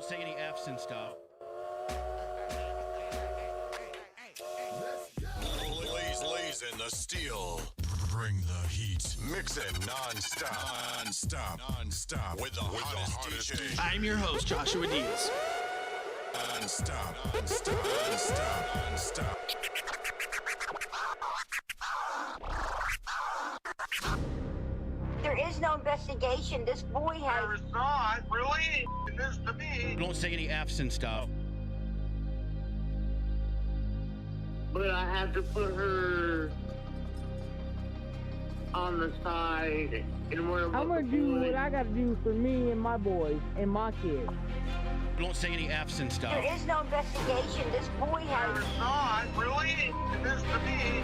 Don't say any F's and stuff. Blazing the steel. Bring the heat. Mix it non-stop. With the hottest DJ. I'm your host, Joshua Diaz. Non-stop. There is no investigation. This boy has... There is not, really? It is to me. Don't say any F's and stuff. But I have to put her on the side and worry about I'm gonna do what I gotta do for me and my boys and my kids. Don't say any F's and stuff. There is no investigation. This boy has... There is not, really? It is to me.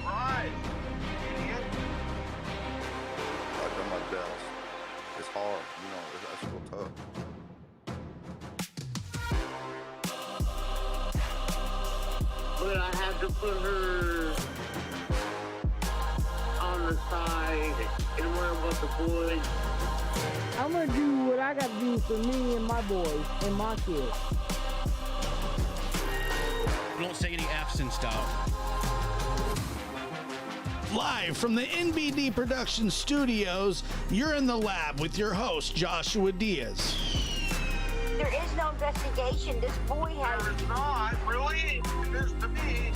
Right, idiot. I've done my best. It's hard, you know, that's real tough. But I have to put her on the side and worry about the boys. I'm gonna do what I gotta do for me and my boys and my kids. Don't say any F's and stuff. Live from the NBD Production Studios, you're in the lab with your host, Joshua Diaz. There is no investigation. This boy has... There is not, really? It is to me.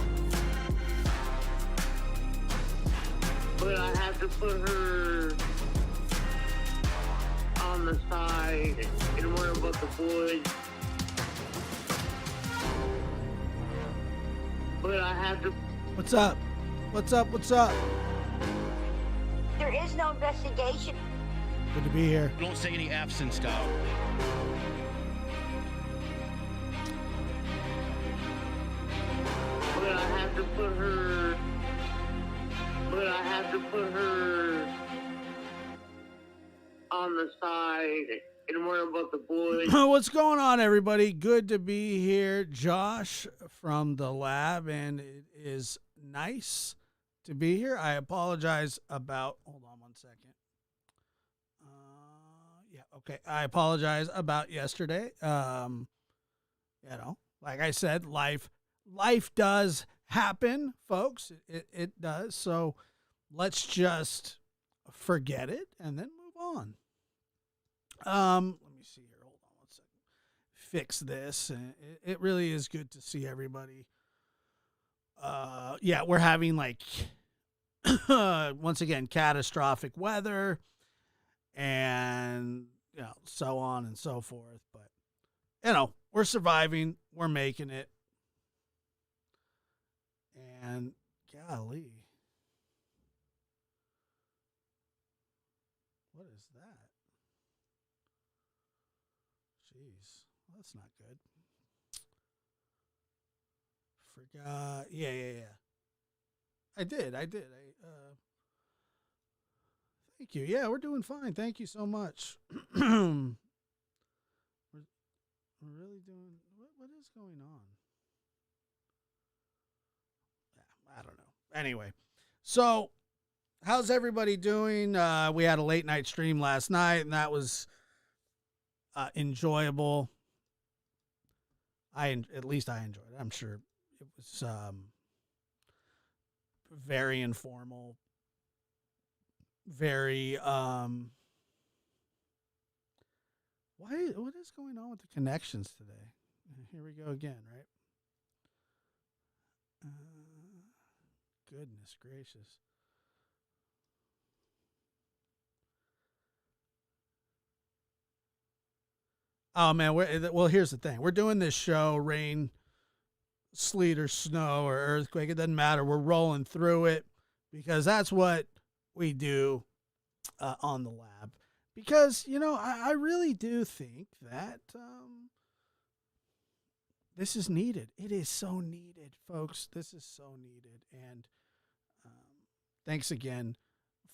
But I have to put her on the side and worry about the boys. But I have to... What's up? What's up? There is no investigation. Good to be here. Don't say any F's and stuff. But I have to put her on the side and worry about the boys. What's going on, everybody? Good to be here. Josh from the lab, and it is nice to be here. I apologize about... Hold on one second. Okay. I apologize about yesterday. Like I said, life does happen, folks. It does. So let's just forget it and then move on. Let me see here. Hold on one second. Fix this. It really is good to see everybody. We're having like once again catastrophic weather and so on and so forth, but we're surviving, we're making it. And golly, what is that? Jeez, that's not good. Forgot. Yeah. I did. Thank you. Yeah, we're doing fine. Thank you so much. we're really doing. What is going on? I don't know. Anyway, so how's everybody doing? We had a late night stream last night, and that was enjoyable. At least I enjoyed it. I'm sure it was very informal, very what is going on with the connections today? Here we go again, right? Goodness gracious. Oh man, here's the thing. We're doing this show, rain, sleet or snow or earthquake, it doesn't matter. We're rolling through it because that's what we do on the lab. Because, I really do think that this is needed. It is so needed, folks. This is so needed. And thanks again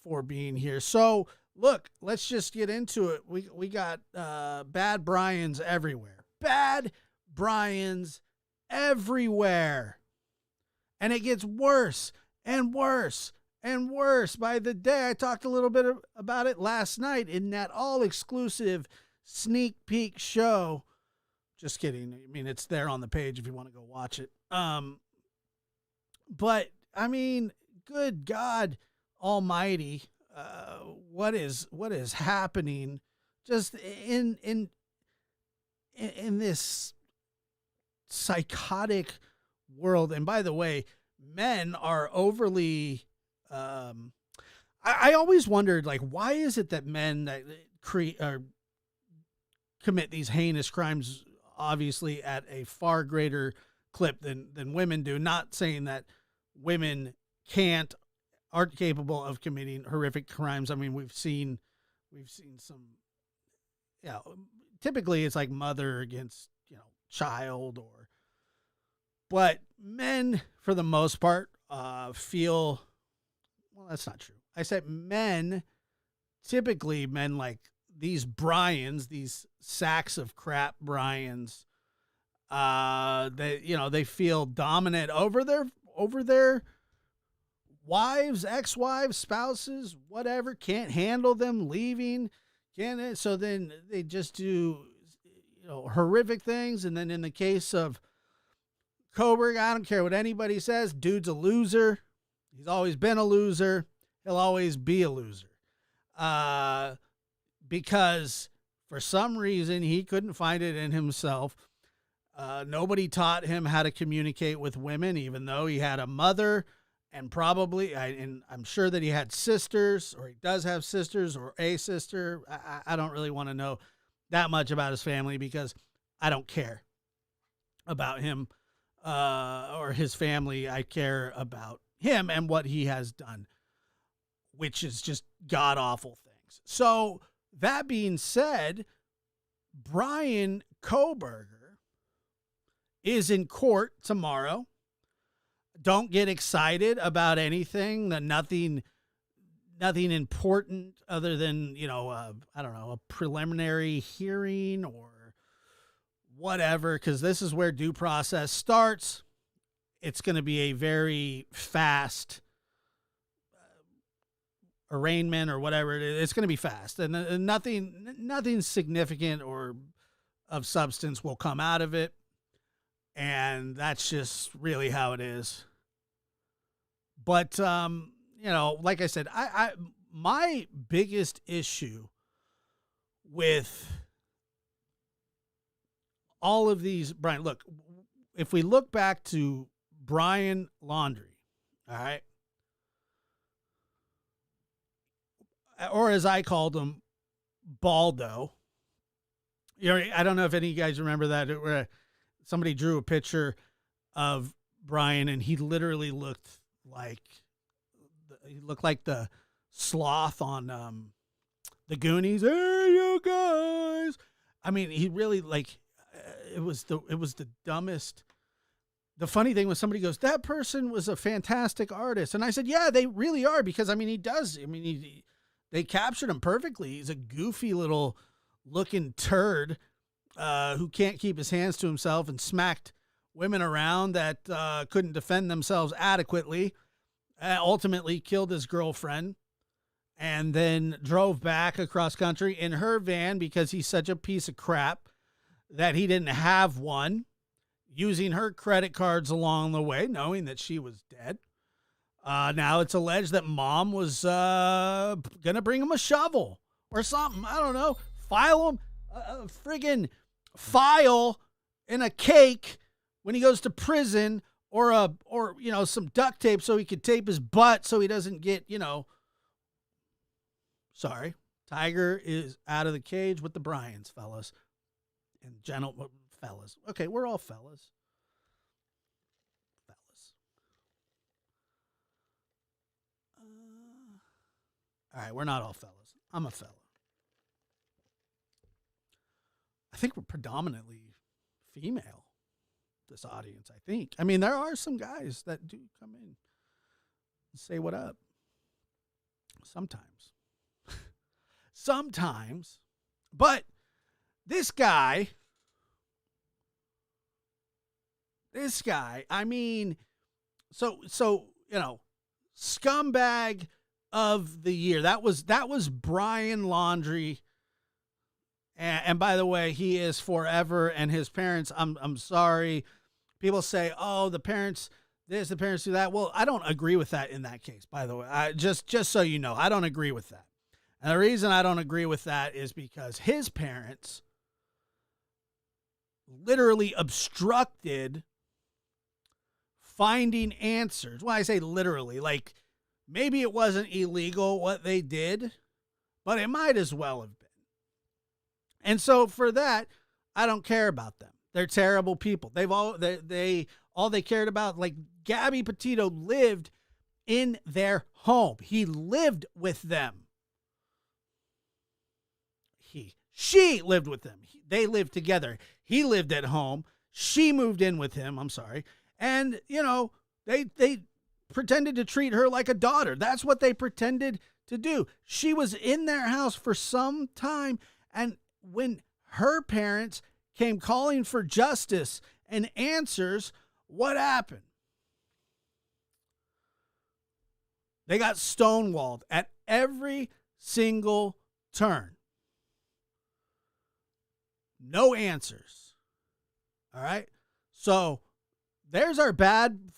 for being here. So, look, let's just get into it. We got bad Brians everywhere. Bad Brians everywhere. And it gets worse and worse and worse by the day. I talked a little bit about it last night in that all-exclusive sneak peek show. Just kidding. I mean, it's there on the page if you want to go watch it. But, I mean, good God almighty, what is happening just in this psychotic world? And by the way, men are overly I always wondered, like, why is it that men that commit these heinous crimes obviously at a far greater clip than women do? Not saying that women aren't capable of committing horrific crimes. I mean, we've seen some, typically it's like mother against, child, but men for the most part feel, well, that's not true. I said typically men like these Bryans, these sacks of crap Bryans, they feel dominant over their wives, ex-wives, spouses, whatever, can't handle them leaving. So then they just do, horrific things. And then in the case of Kohberger, I don't care what anybody says, dude's a loser. He's always been a loser. He'll always be a loser. Because for some reason he couldn't find it in himself. Nobody taught him how to communicate with women, even though he had a mother and probably, and I'm sure that he had sisters, or he does have sisters, or a sister. I don't really want to know that much about his family because I don't care about him or his family. I care about him and what he has done, which is just god-awful things. So that being said, Brian Kohberger is in court tomorrow. Don't get excited about anything. Nothing important other than, I don't know, a preliminary hearing or whatever, because this is where due process starts. It's going to be a very fast arraignment or whatever it is. It's going to be fast, and nothing significant or of substance will come out of it. And that's just really how it is. But, like I said, my biggest issue with all of these, Brian, look, if we look back to Brian Laundrie, all right, or as I called him, Baldo. I don't know if any of you guys remember that, where somebody drew a picture of Brian and he literally looked like the sloth on the Goonies. Hey, you guys! I mean, he really it was the dumbest. The funny thing was, somebody goes, "That person was a fantastic artist," and I said, "Yeah, they really are," because I mean, he does. I mean, they captured him perfectly. He's a goofy little looking turd who can't keep his hands to himself and smacked women around that couldn't defend themselves adequately. Ultimately killed his girlfriend and then drove back across country in her van because he's such a piece of crap that he didn't have one, using her credit cards along the way, knowing that she was dead. Now it's alleged that mom was going to bring him a shovel or something. I don't know. File him a friggin' file in a cake when he goes to prison, or some duct tape so he could tape his butt so he doesn't get, sorry. Tiger is out of the cage with the Bryans, fellas. And fellas. Okay, we're all fellas. All right, we're not all fellas. I'm a fella. I think we're predominantly female, this audience, I think. I mean, there are some guys that do come in and say what up. Sometimes. Sometimes. But this guy, I mean, scumbag of the year. That was Brian Laundrie. And by the way, he is forever, and his parents, I'm sorry. People say, oh, the parents this, the parents do that. Well, I don't agree with that in that case, by the way. Just so you know, I don't agree with that. And the reason I don't agree with that is because his parents literally obstructed finding answers. Well, I say literally, like maybe it wasn't illegal what they did, but it might as well have been. And so for that, I don't care about them. They're terrible people. All they cared about, like Gabby Petito lived in their home. He lived with them. She lived with them. They lived together. He lived at home. She moved in with him. I'm sorry. And, they pretended to treat her like a daughter. That's what they pretended to do. She was in their house for some time. And when her parents came calling for justice and answers, what happened? They got stonewalled at every single turn. No answers. All right. So there's our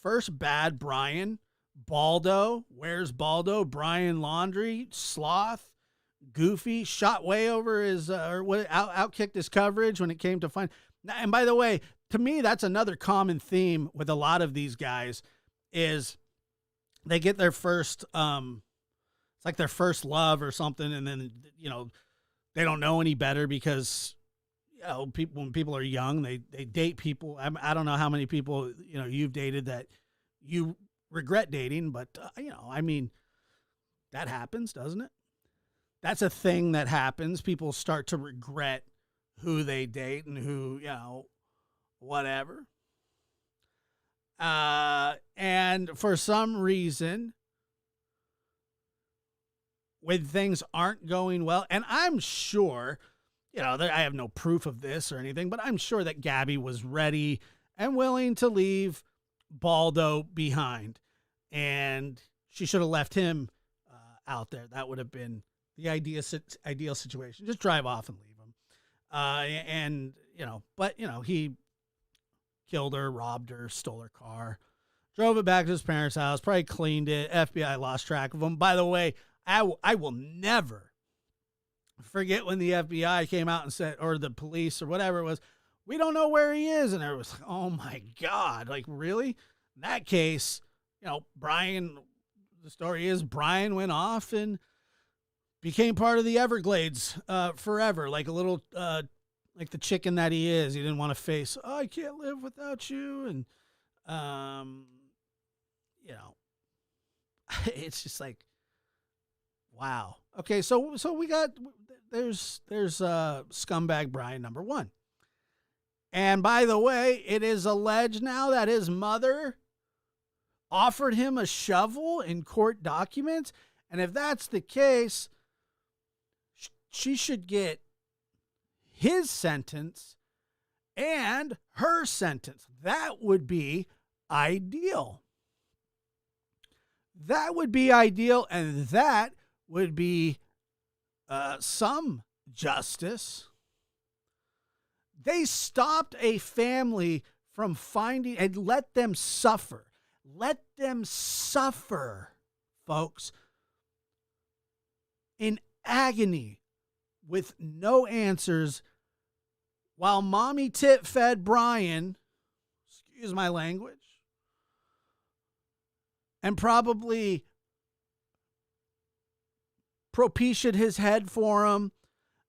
first bad Brian. Baldo. Where's Baldo? Brian Laundrie. Sloth. Goofy. Shot way over his, outkicked his coverage when it came to find. And by the way, to me, that's another common theme with a lot of these guys is they get their first, it's like their first love or something. And then, they don't know any better because, when people are young, they date people. I don't know how many people, you've dated that you regret dating, but, that happens, doesn't it? That's a thing that happens. People start to regret who they date and who, whatever. And for some reason, when things aren't going well, and I'm sure, I have no proof of this or anything, but I'm sure that Gabby was ready and willing to leave Baldo behind. And she should have left him out there. That would have been the ideal situation. Just drive off and leave him. He killed her, robbed her, stole her car, drove it back to his parents' house, probably cleaned it. FBI lost track of him. By the way, I will never forget when the FBI came out and said, or the police or whatever it was, we don't know where he is. And it was like, oh my God, like really? In that case, Brian, the story is Brian went off and became part of the Everglades forever, like a little, like the chicken that he is. He didn't want to face, oh, I can't live without you. And, it's just like, wow. Okay. So we got, there's scumbag Brian number one. And by the way, it is alleged now that his mother offered him a shovel in court documents. And if that's the case, she should get his sentence and her sentence. That would be ideal. That would be ideal, and that would be some justice. They stopped a family from finding and let them suffer. Let them suffer, folks, in agony with no answers while mommy tit fed Brian, excuse my language, and probably propitiated his head for him.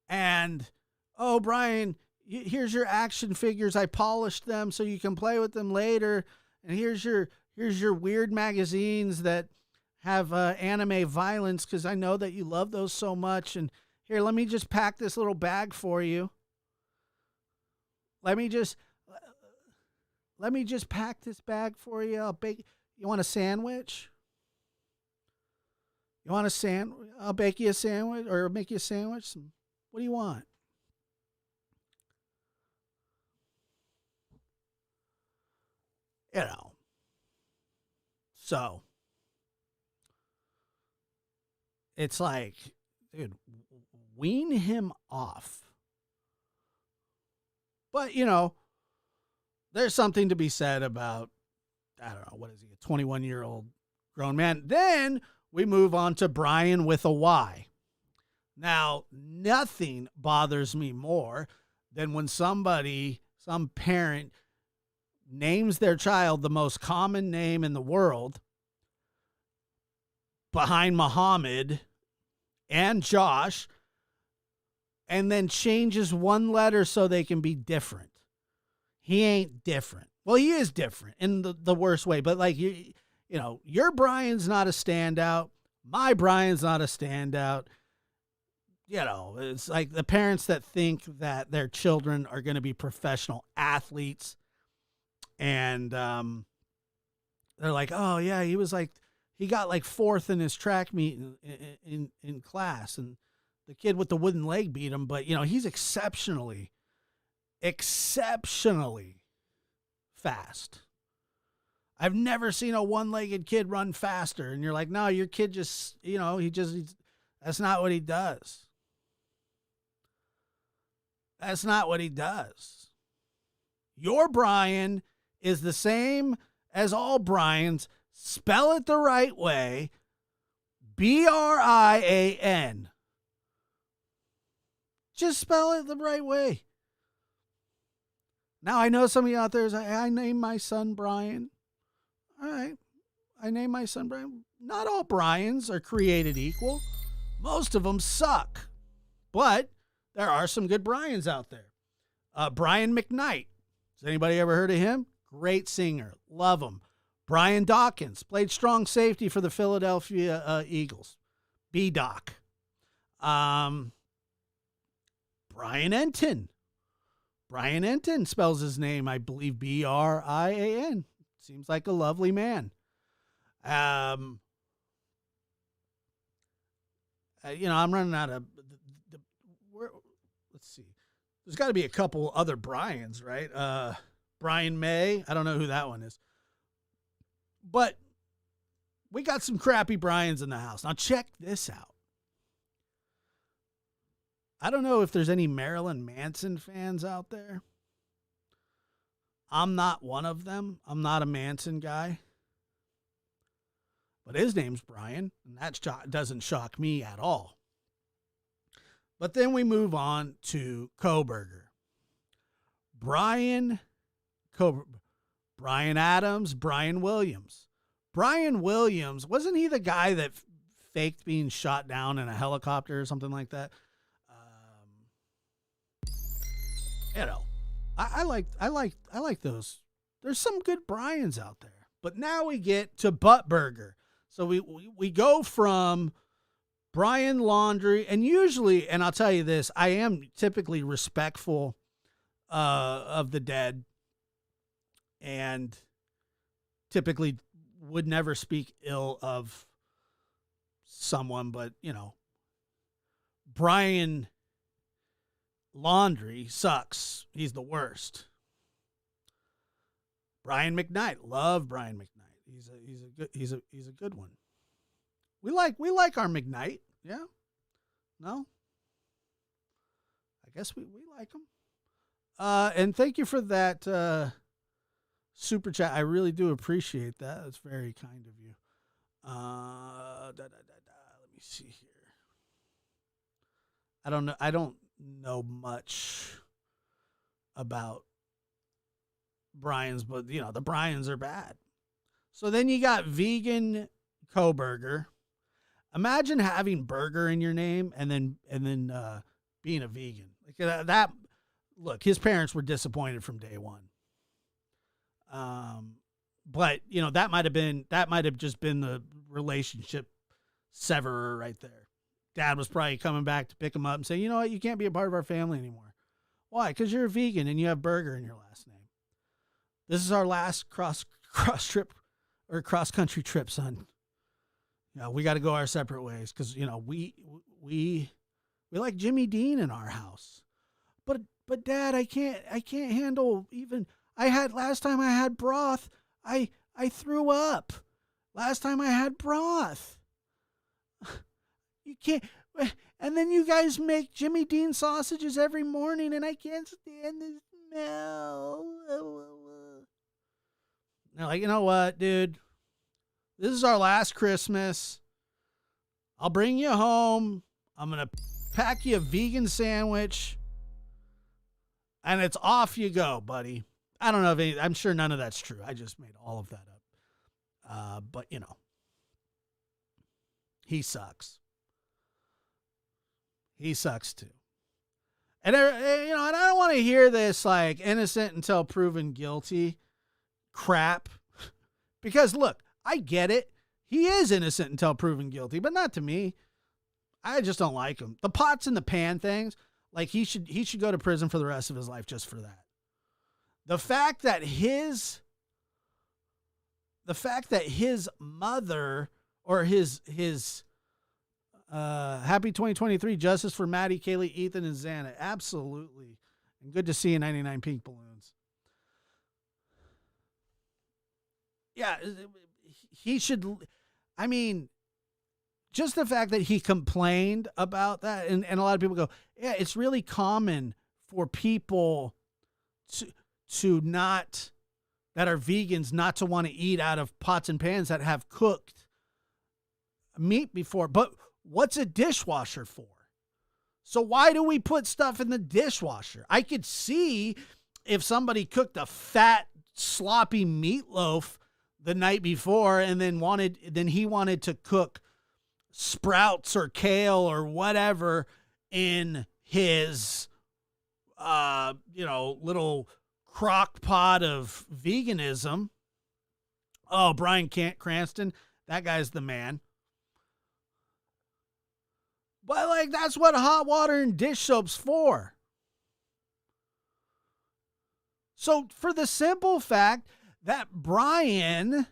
And, oh, Brian, here's your action figures. I polished them so you can play with them later. And here's your weird magazines that have anime violence because I know that you love those so much. And here, let me just pack this little bag for you. Let me just pack this bag for you. I'll bake. You want a sandwich? I'll bake you a sandwich or make you a sandwich. What do you want? So it's like, dude, wean him off. But, there's something to be said about, I don't know, what is he, a 21-year-old grown man. Then we move on to Brian with a Y. Now, nothing bothers me more than when some parent names their child the most common name in the world behind Muhammad and Josh, and then changes one letter so they can be different. He ain't different. Well, he is different in the worst way, but like, your Brian's not a standout. My Brian's not a standout. It's like the parents that think that their children are going to be professional athletes. And they're like, oh, yeah, he got like fourth in his track meet in class. And the kid with the wooden leg beat him. But, he's exceptionally fast. I've never seen a one-legged kid run faster. And you're like, no, your kid just, that's not what he does. That's not what he does. Your Brian is the same as all Brian's. Spell it the right way. Brian. Just spell it the right way. Now, I know some of you out there say, I named my son Brian. All right. I named my son Brian. Not all Brians are created equal. Most of them suck. But there are some good Brians out there. Brian McKnight. Has anybody ever heard of him? Great singer. Love him. Brian Dawkins. Played strong safety for the Philadelphia Eagles. B-Doc. Brian Enton. Brian Enton spells his name, I believe, Brian. Seems like a lovely man. I'm running out of let's see. There's got to be a couple other Brians, right? Brian May. I don't know who that one is. But we got some crappy Brians in the house. Now check this out. I don't know if there's any Marilyn Manson fans out there. I'm not one of them. I'm not a Manson guy. But his name's Brian, and that doesn't shock me at all. But then we move on to Kohberger. Brian Adams, Brian Williams. Brian Williams, wasn't he the guy that faked being shot down in a helicopter or something like that? I like those. There's some good Brians out there. But now we get to Buttburger. So we go from Brian Laundrie, and usually, and I'll tell you this, I am typically respectful of the dead, and typically would never speak ill of someone, but Brian Laundrie sucks. He's the worst. Brian McKnight, love Brian McKnight. He's a good one. We like our McKnight. Yeah? No? I guess we like him. And thank you for that super chat. I really do appreciate that. That's very kind of you. Let me see here. I don't know much about Brian's, but the Brian's are bad. So then you got vegan Kohberger. Imagine having burger in your name and then being a vegan. Like that. Look, his parents were disappointed from day one. But that might have just been the relationship severer right there. Dad was probably coming back to pick him up and say, you know what, you can't be a part of our family anymore. Why? Because you're a vegan and you have burger in your last name. This is our last cross trip or cross country trip, son. We got to go our separate ways because we like Jimmy Dean in our house. But Dad, I can't handle even. Last time I had broth, I threw up. Last time I had broth. You can't. And then you guys make Jimmy Dean sausages every morning, and I can't stand the smell. They're like, you know what, dude? This is our last Christmas. I'll bring you home. I'm going to pack you a vegan sandwich. And it's off you go, buddy. I don't know if I'm sure none of that's true. I just made all of that up. But, you know, he sucks. He sucks too. And, and I don't want to hear this like innocent until proven guilty crap. Because look, I get it. He is innocent until proven guilty, but not to me. I just don't like him. The pots and the pan things, like he should go to prison for the rest of his life just for that. The fact that his mother or his happy 2023 justice for Maddie, Kaylee, Ethan, and Xana. Absolutely. And good to see you, 99 Pink Balloons. Yeah, he should. I mean, just the fact that he complained about that, and a lot of people go, yeah, it's really common for people to not, that are vegans, not to want to eat out of pots and pans that have cooked meat before. But what's a dishwasher for? So why do we put stuff in the dishwasher? I could see if somebody cooked a fat, sloppy meatloaf the night before and then he wanted to cook sprouts or kale or whatever in his little crock pot of veganism. Oh, Bryan Cranston, that guy's the man. But like that's what hot water and dish soap's for. So for the simple fact that Bryan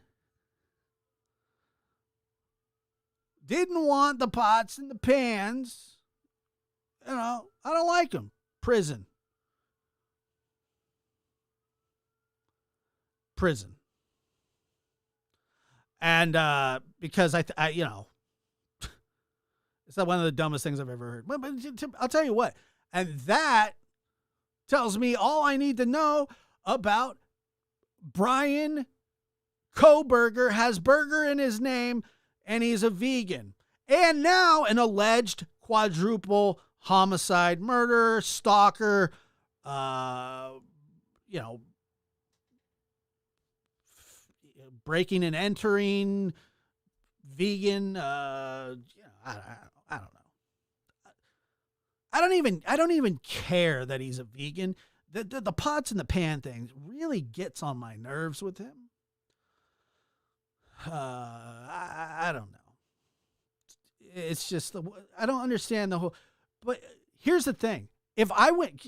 didn't want the pots and the pans, I don't like him. Prison. And because I it's not one of the dumbest things I've ever heard. But I'll tell you what, and that tells me all I need to know about Brian Kohberger. Has burger in his name, and he's a vegan. And now an alleged quadruple homicide, murderer, stalker, breaking and entering, vegan. I don't know. I don't even care that he's a vegan. The pots and the pan thing really gets on my nerves with him. I don't know. It's just I don't understand the whole. But here's the thing: if I went,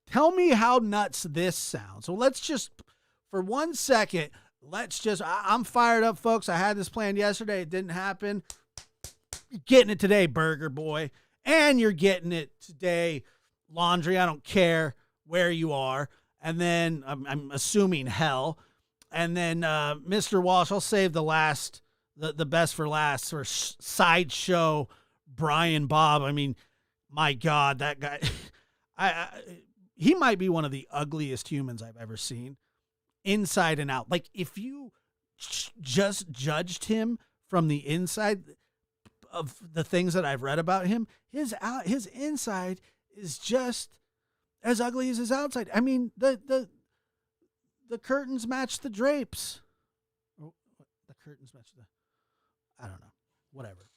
tell me how nuts this sounds. So let's just, for 1 second, I'm fired up, folks. I had this planned yesterday. It didn't happen. You're getting it today, Burger Boy. And you're getting it today, Laundrie. I don't care where you are. And then I'm assuming hell. And then Mr. Walsh, I'll save the best for last, for sideshow Brian Bob. I mean, my God, that guy, he might be one of the ugliest humans I've ever seen, inside and out. Like, if you just judged him from the inside of the things that I've read about him, his inside is just as ugly as his outside. I mean, the curtains match the drapes. Oh, the curtains match I don't know. Whatever.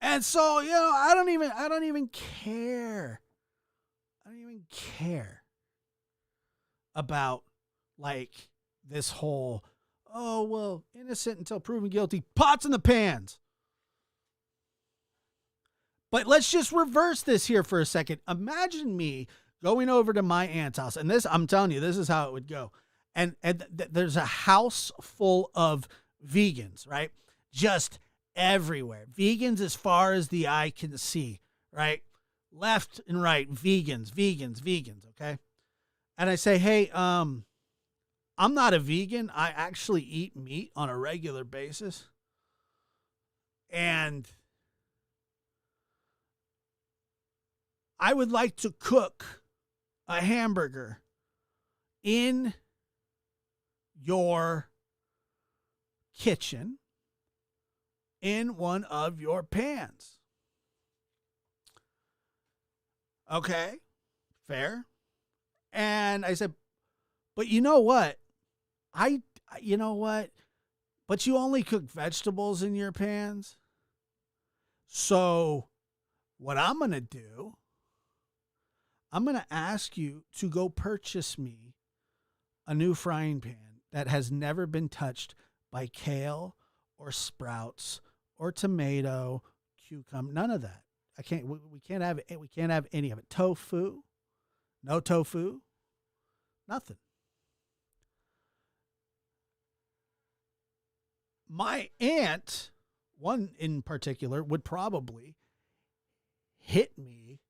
And so, I don't even care. I don't even care about like this whole, oh, well, innocent until proven guilty, pots in the pans. But let's just reverse this here for a second. Imagine me going over to my aunt's house, and this, I'm telling you, this is how it would go. And there's a house full of vegans, right? Just everywhere. Vegans as far as the eye can see, right? Left and right, vegans, okay? And I say, hey, I'm I'm not a vegan. I actually eat meat on a regular basis. And I would like to cook a hamburger in your kitchen in one of your pans. Okay, fair. And I said, but you know what? You know what? But you only cook vegetables in your pans. So what I'm going to do, I'm going to ask you to go purchase me a new frying pan that has never been touched by kale or sprouts or tomato, cucumber, none of that. We can't have it. We can't have any of it. Tofu, no tofu, nothing. My aunt, one in particular, would probably hit me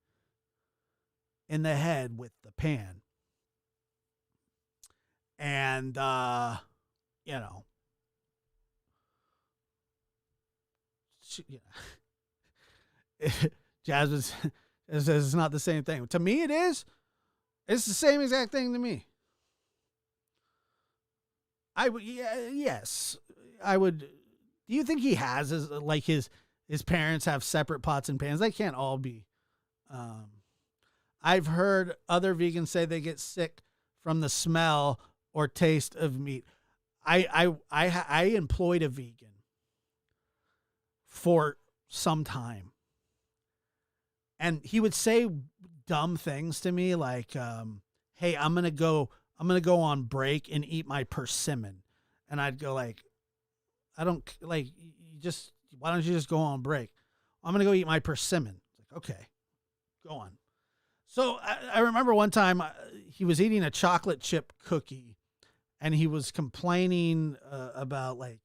in the head with the pan. And, you know, Jasmine says it's not the same thing. To me, it is. It's the same exact thing to me. Yes, I would. Do you think he has his parents have separate pots and pans? They can't all be. I've heard other vegans say they get sick from the smell or taste of meat. I employed a vegan for some time, and he would say dumb things to me like, "Hey, I'm gonna go on break and eat my persimmon," and I'd go like, "I don't like why don't you just go on break? I'm gonna go eat my persimmon." Like, okay, go on. So I remember one time he was eating a chocolate chip cookie, and he was complaining about like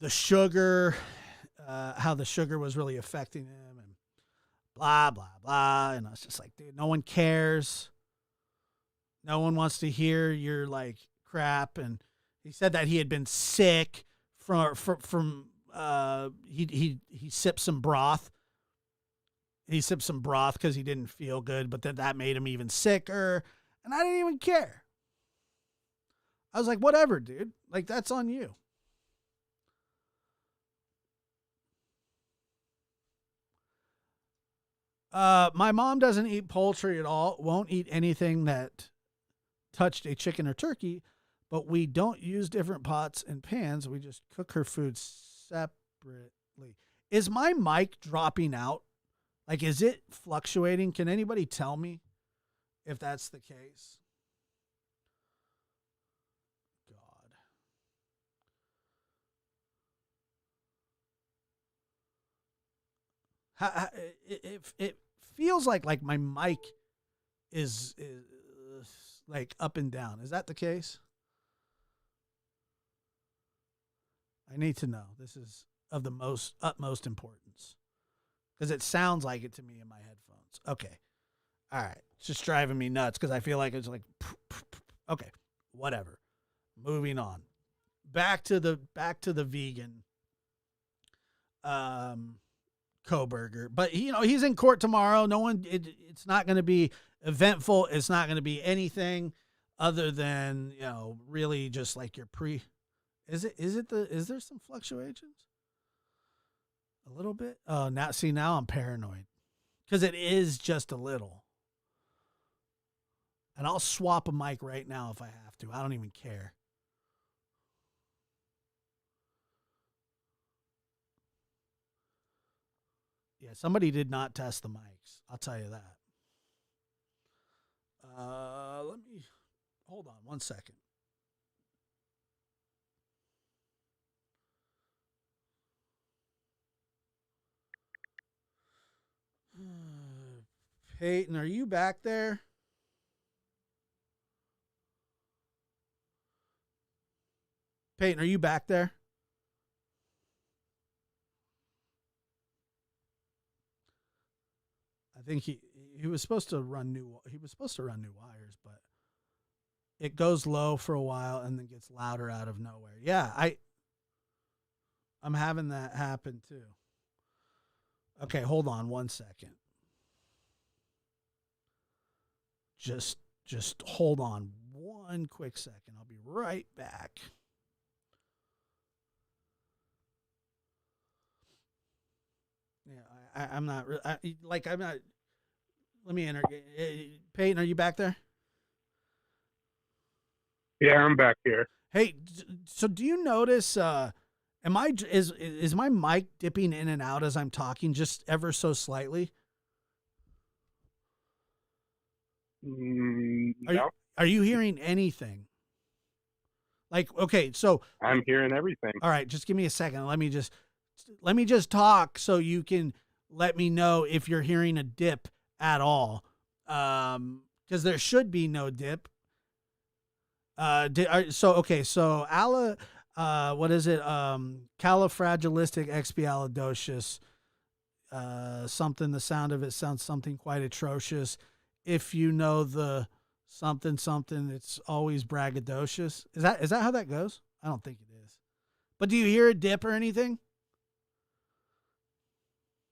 the sugar, how the sugar was really affecting him, and blah blah blah. And I was just like, dude, no one cares. No one wants to hear your like crap. And he said that he had been sick from he sipped some broth. He sipped some broth because he didn't feel good, but that made him even sicker. And I didn't even care. I was like, whatever, dude. Like, that's on you. My mom doesn't eat poultry at all. Won't eat anything that touched a chicken or turkey, but we don't use different pots and pans. We just cook her food separately. Is my mic dropping out? Like, is it fluctuating? Can anybody tell me if that's the case? God. It feels like my mic is like up and down. Is that the case? I need to know. This is of the utmost importance. Because it sounds like it to me in my headphones. Okay. All right. It's just driving me nuts because I feel like it's like, okay, whatever. Moving on. Back to the vegan Kohberger. But, he's in court tomorrow. It's not going to be eventful. It's not going to be anything other than, really just like your is there some fluctuations? A little bit? Oh, now I'm paranoid. Because it is just a little. And I'll swap a mic right now if I have to. I don't even care. Yeah, somebody did not test the mics. I'll tell you that. Let me hold on 1 second. Peyton, are you back there? Peyton, are you back there? I think he was supposed to run new wires, but it goes low for a while and then gets louder out of nowhere. Yeah, I'm having that happen too. Okay, hold on 1 second. Just hold on 1 quick second. I'll be right back. Yeah, I'm not like I'm not. Let me enter. Peyton, are you back there? Yeah, I'm back here. Hey, so do you notice? Is my mic dipping in and out as I'm talking, just ever so slightly? No, Are you hearing anything? Like, okay, so I'm hearing everything. all right, just give me a second. Let me just talk so you can let me know if you're hearing a dip at all. Because there should be no dip. So what is it? Califragilistic something. The sound of it sounds something quite atrocious. If you know the something, it's always braggadocious. Is that how that goes? I don't think it is. But do you hear a dip or anything?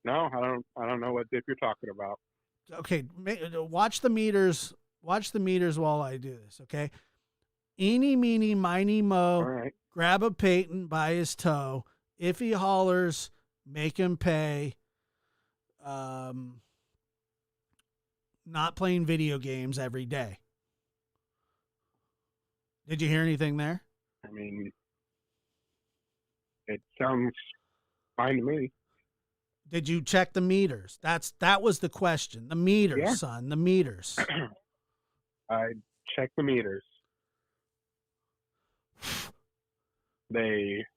No, I don't know what dip you're talking about. Okay, watch the meters. Watch the meters while I do this. Okay. Eeny, meeny, miny, mo. All right. Grab a Peyton by his toe. If he hollers, make him pay. Not playing video games every day. Did you hear anything there? I mean, it sounds fine to me. Did you check the meters? That was the question. The meters, Yeah. son. The meters. I checked the meters. They're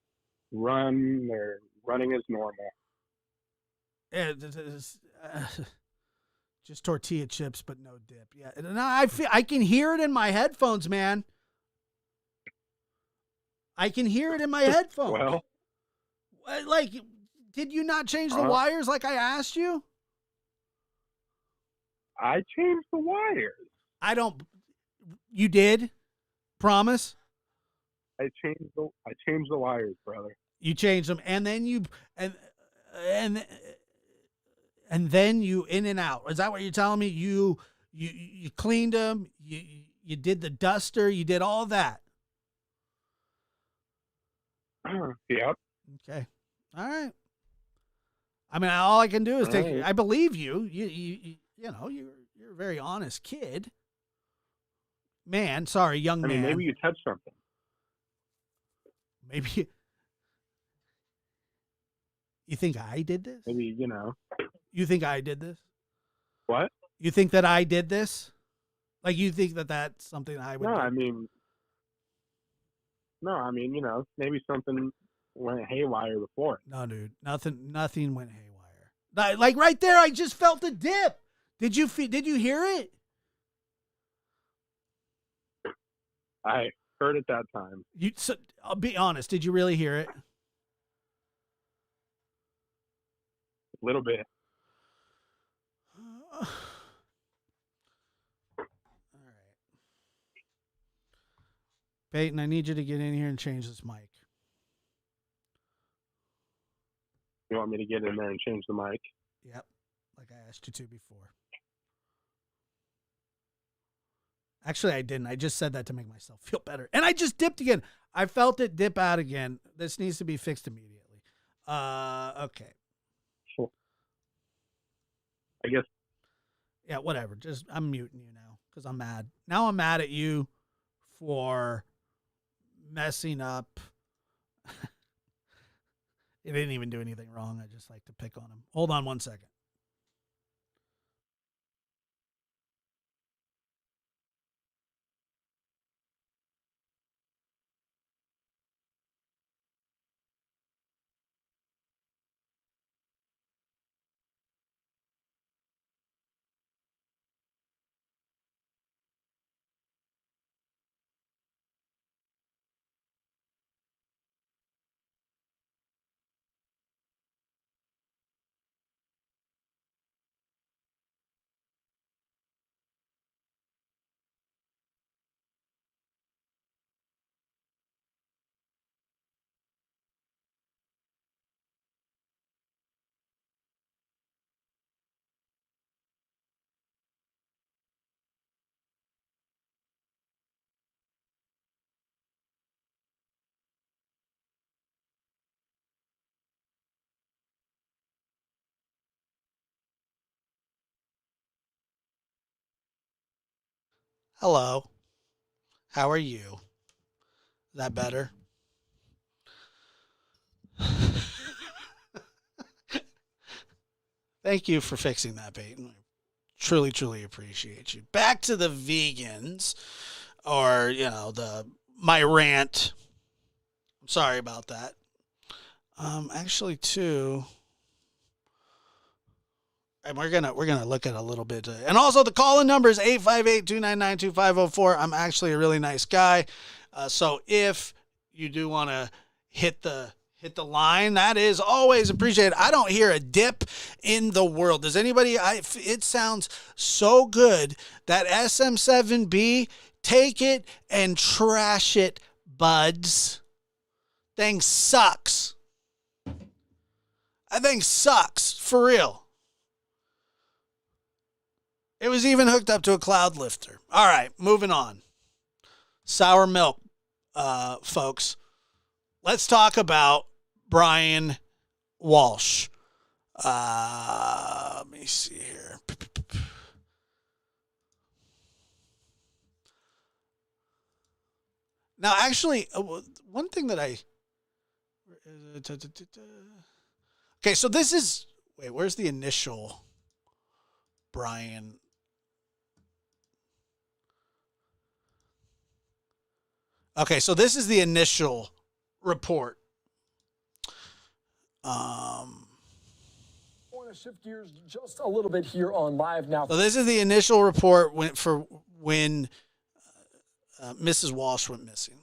running as normal. Just tortilla chips, but no dip. Yeah, and I can hear it in my headphones, man. I can hear it in my headphones. Well, like, did you not change the wires like I asked you? I changed the wires. I don't. You did? Promise? I changed the wires, brother. You changed them, and then and then you in and out. Is that what you're telling me? You cleaned them. You did the duster. You did all that. Yep. Okay. All right. I mean, all I can do is take. Right. I believe you. You know, you're a very honest kid. Man, sorry, young man. I mean, maybe you touched something. Maybe you think I did this? Maybe, you know. You think I did this? What? You think that I did this? Like, you think that that's something I would No, do? I mean, you know, maybe something went haywire before. No, dude. Nothing went haywire. Like right there, I just felt a dip. Did you hear it? I heard it that time. I'll be honest. Did you really hear it? A little bit. All right. Peyton, I need you to get in here and change this mic. You want me to get in there and change the mic? Yep. Like I asked you to before. Actually, I didn't. I just said that to make myself feel better. And I just dipped again. I felt it dip out again. This needs to be fixed immediately. Okay. Sure. I guess. Yeah, whatever. Just I'm muting you now because I'm mad. Now I'm mad at you for messing up. He didn't even do anything wrong. I just like to pick on him. Hold on 1 second. Hello. How are you? Is that better? Thank you for fixing that, Peyton. Truly, truly appreciate you. Back to the vegans, or my rant. I'm sorry about that. Actually, too, and we're gonna look at a little bit, and also the call-in number is 858-299-2504. I'm actually a really nice guy, so if you do want to hit the line, that is always appreciated. I don't hear a dip in the world. Does anybody? It sounds so good. That SM7B, take it and trash it, buds. Thing sucks. That thing sucks for real. It was even hooked up to a cloud lifter. All right, moving on. Sour milk, folks. Let's talk about Brian Walshe. Let me see here. Now, actually, one thing that okay, so this is, wait, where's the initial Brian? Okay, so this is the initial report. I want to shift gears just a little bit here on Live Now. So this is the initial report when Mrs. Walshe went missing.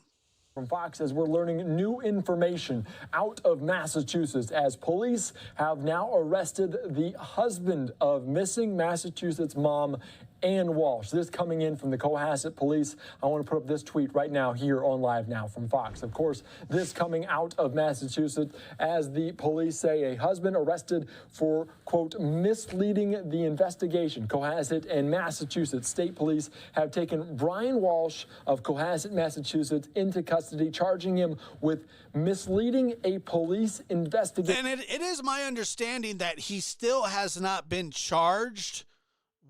From Fox, as we're learning new information out of Massachusetts, as police have now arrested the husband of missing Massachusetts mom, Ann Walshe. This coming in from the Cohasset Police. I want to put up this tweet right now here on Live Now from Fox. Of course, this coming out of Massachusetts as the police say a husband arrested for, quote, misleading the investigation. Cohasset and Massachusetts State Police have taken Brian Walshe of Cohasset, Massachusetts into custody, charging him with misleading a police investigation. And it is my understanding that he still has not been charged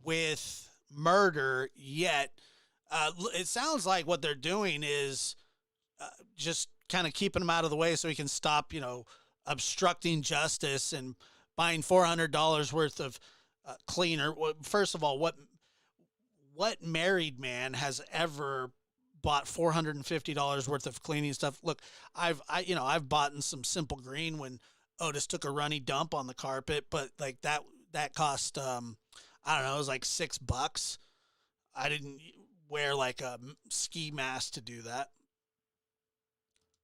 with murder yet. It sounds like what they're doing is just kind of keeping him out of the way so he can stop, obstructing justice and buying $400 worth of cleaner. First of all, what married man has ever bought $450 worth of cleaning stuff? Look, I've bought in some Simple Green when Otis took a runny dump on the carpet, but like that cost I don't know, it was like $6. I didn't wear like a ski mask to do that.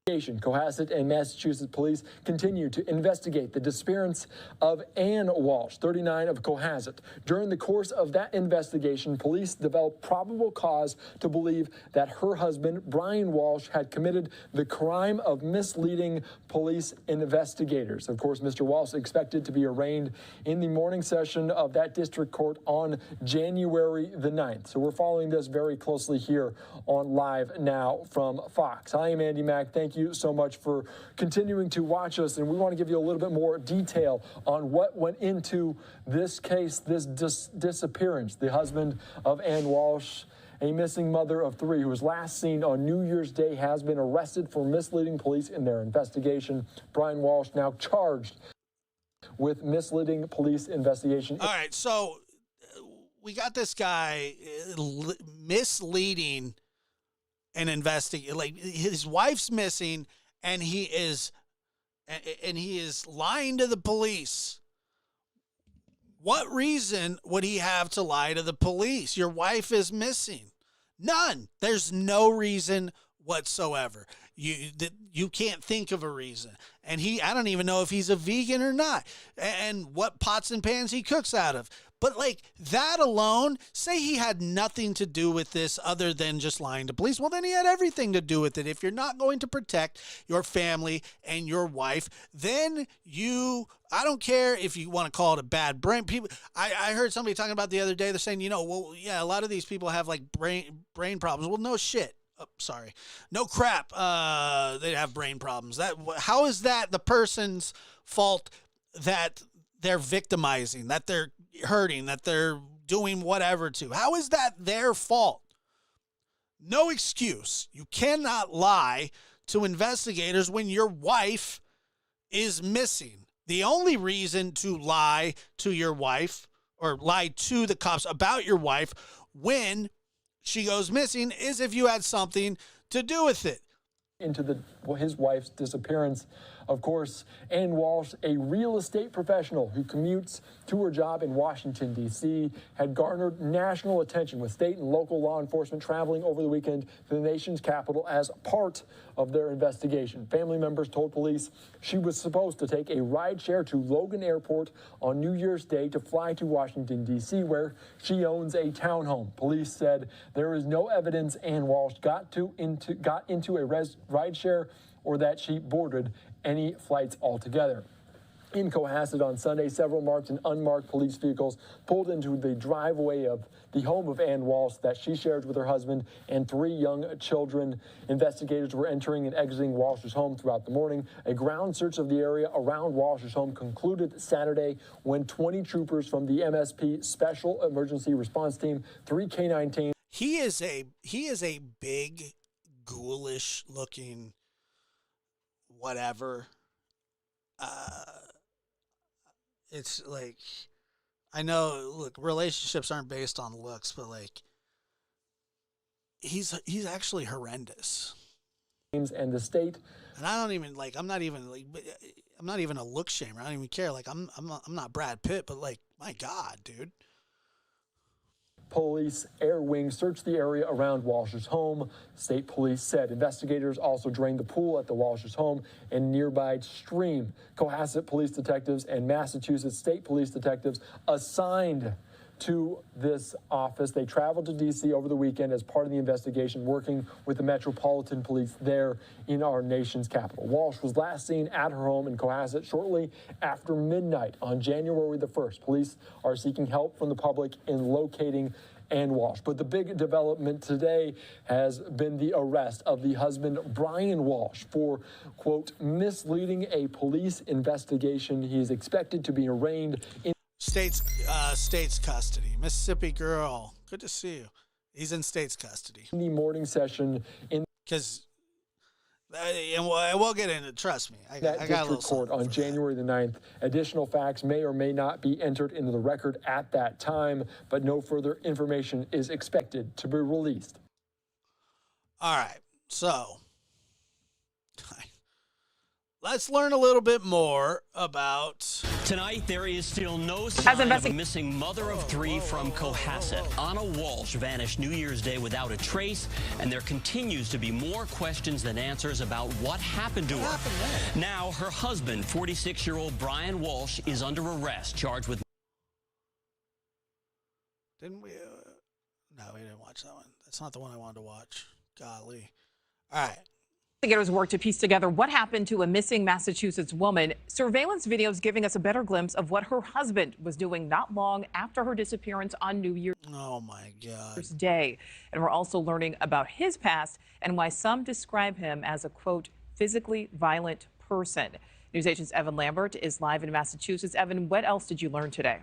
Cohasset and Massachusetts police continue to investigate the disappearance of Ann Walshe, 39, of Cohasset. During the course of that investigation, police developed probable cause to believe that her husband, Brian Walshe, had committed the crime of misleading police investigators. Of course, Mr. Walshe expected to be arraigned in the morning session of that district court on January the 9th. So we're following this very closely here on Live Now from Fox. I am Andy Mack. Thank you so much for continuing to watch us, and we want to give you a little bit more detail on what went into this case, this disappearance. The husband of Ann Walshe, a missing mother of 3 who was last seen on New Year's Day, has been arrested for misleading police in their investigation. Brian Walshe now charged with misleading police investigation. All right, so we got this guy misleading and investigate, like his wife's missing and he is lying to the police. What reason would he have to lie to the police? Your wife is missing. None. There's no reason whatsoever. You can't think of a reason. And I don't even know if he's a vegan or not, and what pots and pans he cooks out of. But like that alone, say he had nothing to do with this other than just lying to police. Well, then he had everything to do with it. If you're not going to protect your family and your wife, then I don't care if you want to call it a bad brain. People, I heard somebody talking about the other day, they're saying, well, yeah, a lot of these people have like brain problems. Well, no shit. Oh, sorry. No crap. They have brain problems. How is that the person's fault that they're victimizing, that they're hurting, that they're doing whatever to? How is that their fault? No excuse. You cannot lie to investigators when your wife is missing. The only reason to lie to your wife or lie to the cops about your wife when she goes missing is if you had something to do with it. Into his wife's disappearance. Of course, Ann Walsh, a real estate professional who commutes to her job in Washington, D.C., had garnered national attention with state and local law enforcement traveling over the weekend to the nation's capital as part of their investigation. Family members told police she was supposed to take a rideshare to Logan Airport on New Year's Day to fly to Washington, D.C., where she owns a townhome. Police said there is no evidence Ann Walsh got into a rideshare or that she boarded any flights altogether. In Cohasset on Sunday, several marked and unmarked police vehicles pulled into the driveway of the home of Ann Walsh that she shared with her husband and 3 young children. Investigators were entering and exiting Walsh's home throughout the morning. A ground search of the area around Walsh's home concluded Saturday when 20 troopers from the MSP Special Emergency Response Team, 3 K-9 teams. He is a big, ghoulish looking whatever. It's like, I know, look, relationships aren't based on looks, but like, he's actually horrendous. And the state. And I don't even like, I'm not even a look shamer. I don't even care. Like, I'm not Brad Pitt, but like, my God, dude. Police Air Wing searched the area around Walsh's home. State police said investigators also drained the pool at the Walsh's home and nearby stream. Cohasset police detectives and Massachusetts State police detectives assigned to this office. They traveled to D.C. over the weekend as part of the investigation, working with the Metropolitan Police there in our nation's capital. Walsh was last seen at her home in Cohasset shortly after midnight on January the 1st. Police are seeking help from the public in locating Ann Walsh. But the big development today has been the arrest of the husband, Brian Walsh, for, quote, misleading a police investigation. He is expected to be arraigned in state's custody. Mississippi girl, good to see you. He's in state's custody. The morning session in because, and we'll get into it. Trust me, I got a little district court on January the 9th. Additional facts may or may not be entered into the record at that time, but no further information is expected to be released. All right, so let's learn a little bit more about... Tonight, there is still no sign of a missing mother of 3 from Cohasset. Anna Walsh vanished New Year's Day without a trace, and there continues to be more questions than answers about what happened to her. Now, her husband, 46-year-old Brian Walsh, is under arrest, charged with... Didn't we? No, we didn't watch that one. That's not the one I wanted to watch. Golly. All right. Investigators work to piece together what happened to a missing Massachusetts woman. Surveillance videos giving us a better glimpse of what her husband was doing not long after her disappearance on New Year's Day. And we're also learning about his past and why some describe him as a, quote, physically violent person. News 8's Evan Lambert is live in Massachusetts. Evan, what else did you learn today?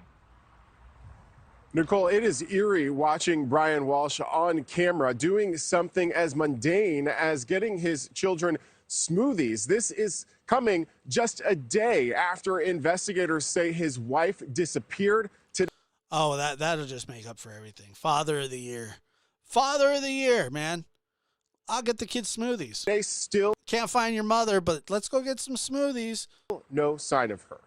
Nicole, it is eerie watching Brian Walsh on camera doing something as mundane as getting his children smoothies. This is coming just a day after investigators say his wife disappeared today. Oh, that'll just make up for everything. Father of the year. Father of the year, man. I'll get the kids smoothies. They still can't find your mother, but let's go get some smoothies. No sign of her.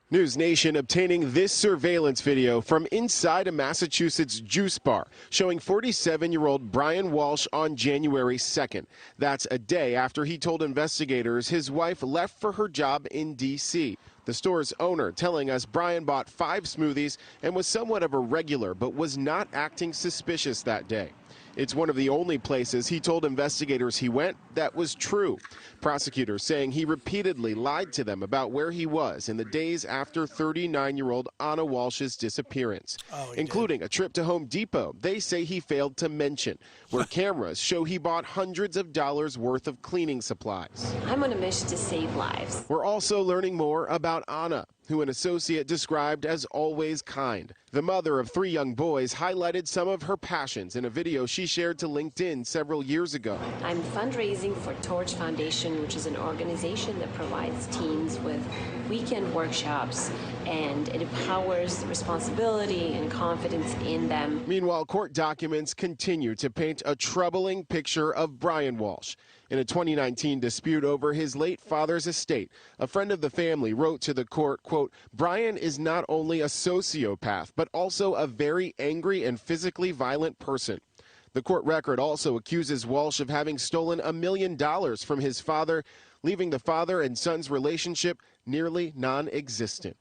News Nation obtaining this surveillance video from inside a Massachusetts juice bar showing 47-year-old Brian Walsh on January 2nd. That's a day after he told investigators his wife left for her job in D.C. The store's owner telling us Brian bought 5 smoothies and was somewhat of a regular, but was not acting suspicious that day. It's one of the only places he told investigators he went that was true. Prosecutors saying he repeatedly lied to them about where he was in the days after 39-year-old Anna Walsh's disappearance, including a trip to Home Depot they say he failed to mention, where cameras show he bought hundreds of dollars worth of cleaning supplies. I'm on a mission to save lives. We're also learning more about Anna. who an associate described as always kind. The mother of 3 young boys highlighted some of her passions in a video she shared to LinkedIn several years ago. I'm fundraising for Torch Foundation, which is an organization that provides teens with weekend workshops, and it empowers responsibility and confidence in them. Meanwhile, court documents continue to paint a troubling picture of Brian Walshe. In a 2019 dispute over his late father's estate, a friend of the family wrote to the court, quote, "Brian is not only a sociopath, but also a very angry and physically violent person." The court record also accuses Walshe of having stolen $1 million from his father, leaving the father and son's relationship nearly non-existent.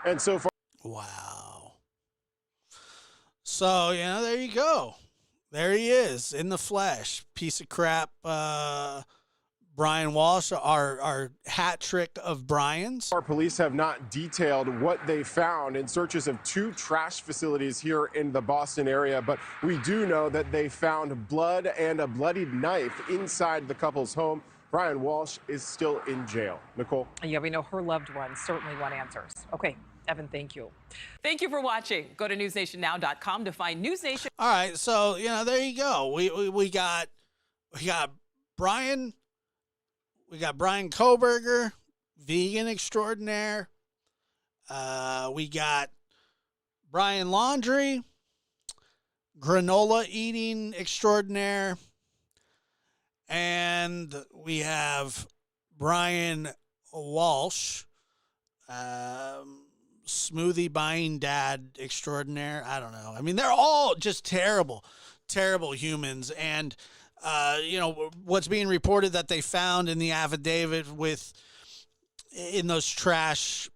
And so far... Wow. So, there you go. There he is in the flesh. Piece of crap. Brian Walshe, our hat trick of Brian's. Our police have not detailed what they found in searches of 2 trash facilities here in the Boston area, but we do know that they found blood and a bloodied knife inside the couple's home. Brian Walshe is still in jail. Nicole? Yeah, we know her loved ones certainly want answers. Okay, Evan, thank you. Thank you for watching. Go to newsnationnow.com to find News Nation. All right, so there you go. We got Brian. We got Brian Kohberger, vegan extraordinaire. We got Brian Laundrie, granola eating extraordinaire. And we have Brian Walshe, smoothie buying dad extraordinaire. I don't know. I mean, they're all just terrible, terrible humans. And, what's being reported that they found in the affidavit in those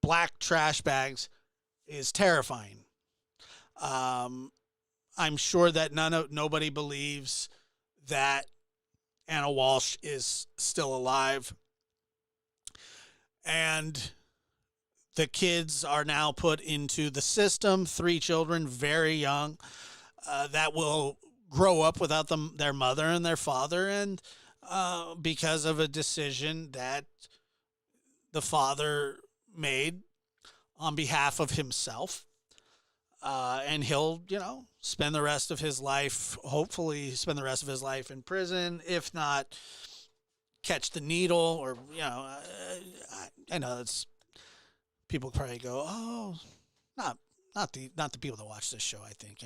black trash bags is terrifying. I'm sure that nobody believes that Anna Walshe is still alive. And the kids are now put into the system, 3 children, very young, that will grow up without their mother and their father, and because of a decision that the father made on behalf of himself. And he'll, spend the rest of his life, hopefully spend the rest of his life in prison, if not catch the needle, or, I know it's, people probably go, oh, not the people that watch this show, I think,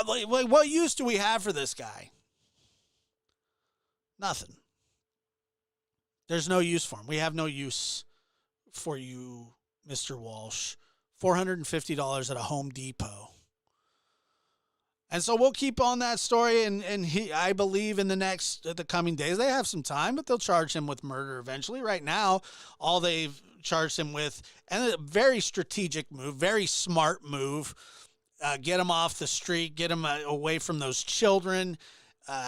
Like, what use do we have for this guy? Nothing. There's no use for him. We have no use for you, Mr. Walshe. $450 at a Home Depot. And so we'll keep on that story, and I believe in the coming days, they have some time, but they'll charge him with murder eventually. Right now, all they've charged him with, and a very strategic move, very smart move, get him off the street, get him away from those children.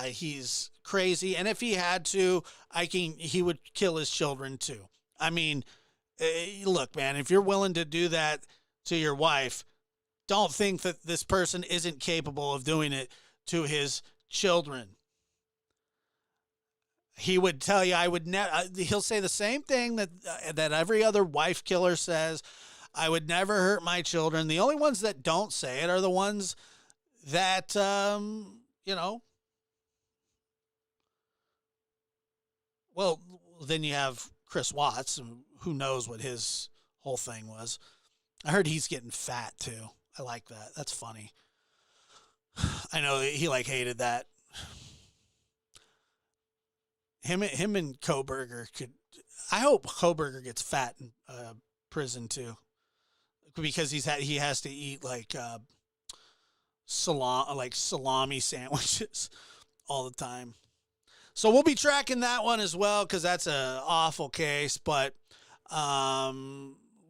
He's crazy, and if he had to, he would kill his children too. I mean, look, man, if you're willing to do that to your wife, don't think that this person isn't capable of doing it to his children. He would tell you, I would never. He'll say the same thing that every other wife killer says. I would never hurt my children. The only ones that don't say it are the ones that, well, then you have Chris Watts, who knows what his whole thing was. I heard he's getting fat too. I like that. That's funny. I know he hated that. Him and Kohberger could. I hope Kohberger gets fat in prison too, because he has to eat salami sandwiches all the time. So we'll be tracking that one as well, because that's an awful case. But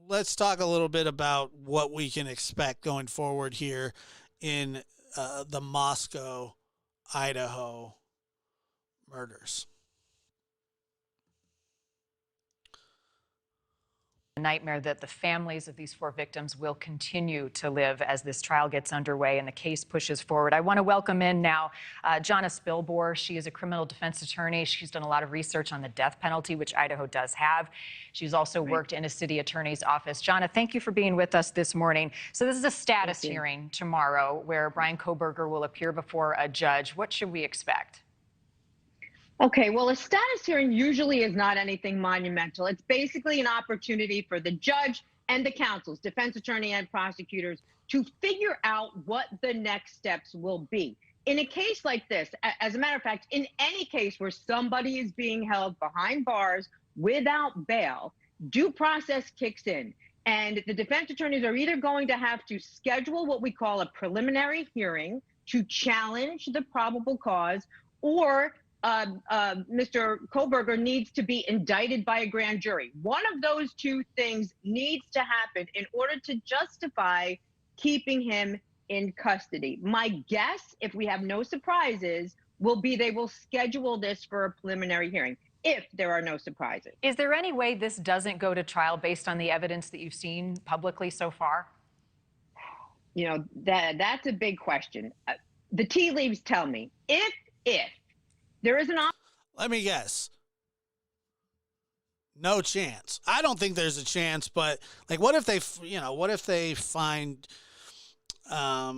let's talk a little bit about what we can expect going forward here in the Moscow, Idaho murders. nightmare that the families of these 4 victims will continue to live as this trial gets underway and the case pushes forward. I want to welcome in now Jonna Spilbor. She is a criminal defense attorney. She's done a lot of research on the death penalty, which Idaho does have. She's also worked in a city attorney's office. Jonna, thank you for being with us this morning. So this is a status hearing tomorrow where Brian Kohberger will appear before a judge. What should we expect? Okay, well, a status hearing usually is not anything monumental. It's basically an opportunity for the judge and the counsels, defense attorney and prosecutors, to figure out what the next steps will be. In a case like this, as a matter of fact, in any case where somebody is being held behind bars without bail, due process kicks in. And the defense attorneys are either going to have to schedule what we call a preliminary hearing to challenge the probable cause, or Mr. Kohberger needs to be indicted by a grand jury. One of those two things needs to happen in order to justify keeping him in custody. My guess, if we have no surprises, will be they will schedule this for a preliminary hearing, if there are no surprises. Is there any way this doesn't go to trial based on the evidence that you've seen publicly so far? You know, that's a big question. The tea leaves tell me, if there is an option. Let me guess. No chance. I don't think there's a chance, but like, what if they, what if they find, I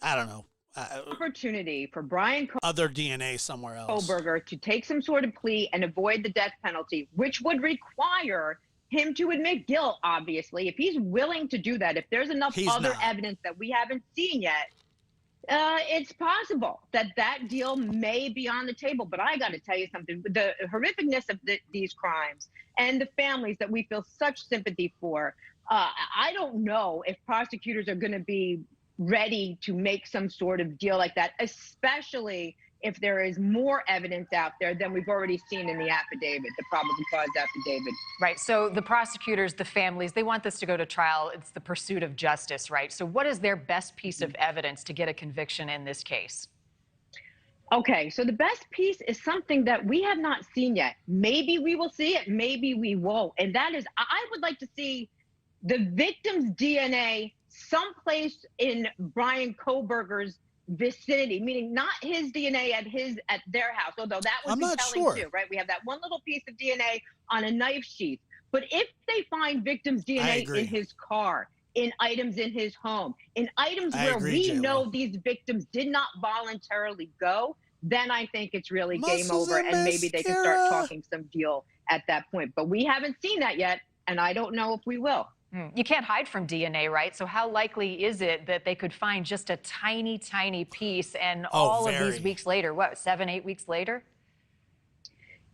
don't know, opportunity for Brian other DNA somewhere else. Kohberger to take some sort of plea and avoid the death penalty, which would require him to admit guilt, obviously. If he's willing to do that, if there's enough evidence that we haven't seen yet, it's possible that that deal may be on the table. But I got to tell you something, the horrificness of these crimes and the families that we feel such sympathy for, I don't know if prosecutors are going to be ready to make some sort of deal like that, especially if there is more evidence out there than we've already seen in the affidavit, the probable cause affidavit. Right. So the prosecutors, the families, they want this to go to trial. It's the pursuit of justice, right? So what is their best piece of evidence to get a conviction in this case? Okay, so the best piece is something that we have not seen yet. Maybe we will see it, maybe we won't. And that is, I would like to see the victim's DNA someplace in Brian Kohberger's vicinity, meaning not his DNA at their house, although that would be telling too, right? We have that one little piece of DNA on a knife sheath. But if they find victim's DNA in his car, in items in his home, in items where we know these victims did not voluntarily go, then I think it's really game over, and maybe they can start talking some deal at that point. But we haven't seen that yet, and I don't know if we will. You can't hide from DNA, right? So how likely is it that they could find just a tiny, tiny piece and all of these weeks later, what, 7, 8 weeks later?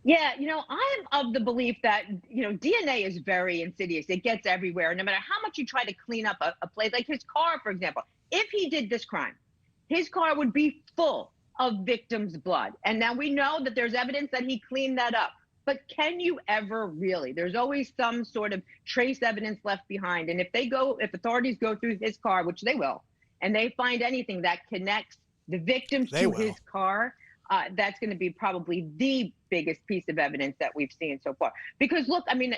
Yeah, I'm of the belief that, DNA is very insidious. It gets everywhere. No matter how much you try to clean up a place, like his car, for example, if he did this crime, his car would be full of victims' blood. And now we know that there's evidence that he cleaned that up. But can you ever really? There's always some sort of trace evidence left behind. And if authorities go through his car, which they will, and they find anything that connects the victims to his car, that's going to be probably the biggest piece of evidence that we've seen so far. Because look, I mean,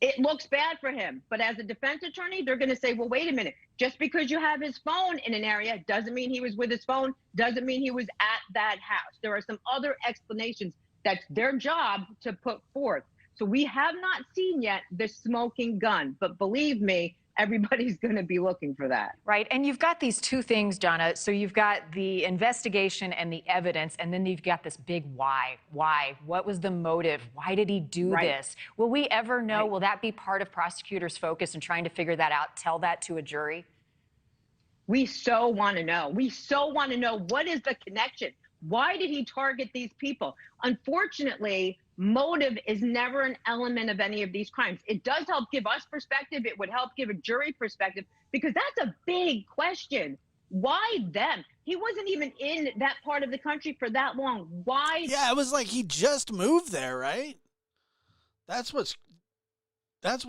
it looks bad for him. But as a defense attorney, they're going to say, well, wait a minute. Just because you have his phone in an area doesn't mean he was with his phone, doesn't mean he was at that house. There are some other explanations. That's their job to put forth. So we have not seen yet the smoking gun, but believe me, everybody's going to be looking for that. Right. And you've got these two things, Jonna. So you've got the investigation and the evidence, and then you've got this big why. Why? What was the motive? Why did he do this? Will we ever know? Will that be part of prosecutors' focus in trying to figure that out, tell that to a jury? We so want to know. We so want to know, what is the connection? Why did he target these people? Unfortunately, motive is never an element of any of these crimes. It does help give us perspective. It would help give a jury perspective, because that's a big question. Why them? He wasn't even in that part of the country for that long. Why? Yeah, it was like he just moved there, right? That's what's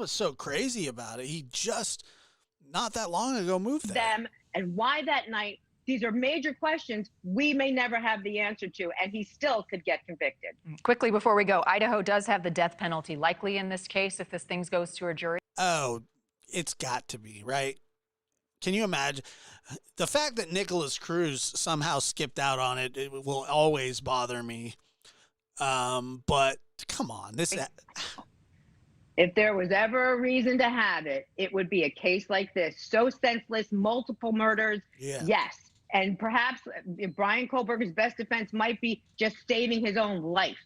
so crazy about it. He just not that long ago moved there. Them, and why that night? These are major questions we may never have the answer to, and he still could get convicted. Quickly before we go, Idaho does have the death penalty likely in this case if this thing goes to a jury. Oh, it's got to be, right? Can you imagine? The fact that Nicholas Cruz somehow skipped out on it, it will always bother me. But come on, this. If there was ever a reason to have it, it would be a case like this. So senseless, multiple murders. Yeah. Yes. And perhaps Brian Kohberger's best defense might be just saving his own life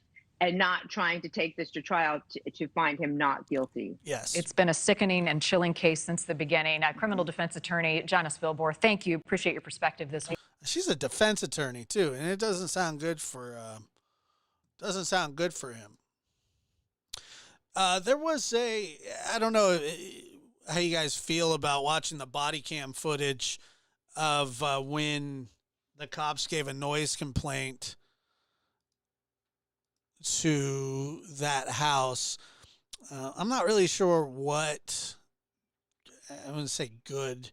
and not trying to take this to trial to find him not guilty. Yes. It's been a sickening and chilling case since the beginning. Criminal defense attorney Janice Vilbour, thank you. Appreciate your perspective this week. She's a defense attorney too, and it doesn't sound good for him. There was I don't know how you guys feel about watching the body cam footage of when the cops gave a noise complaint to that house. I'm not really sure what, I wouldn't say good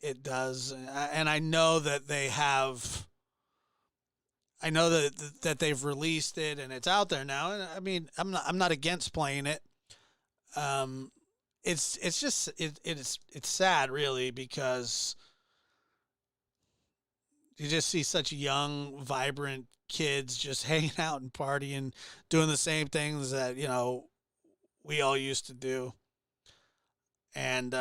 it does. And I know that they have, I know that they've released it and it's out there now. And I mean, I'm not against playing it. It's just, it's sad really, because you just see such young, vibrant kids just hanging out and partying, doing the same things that, you know, we all used to do. And,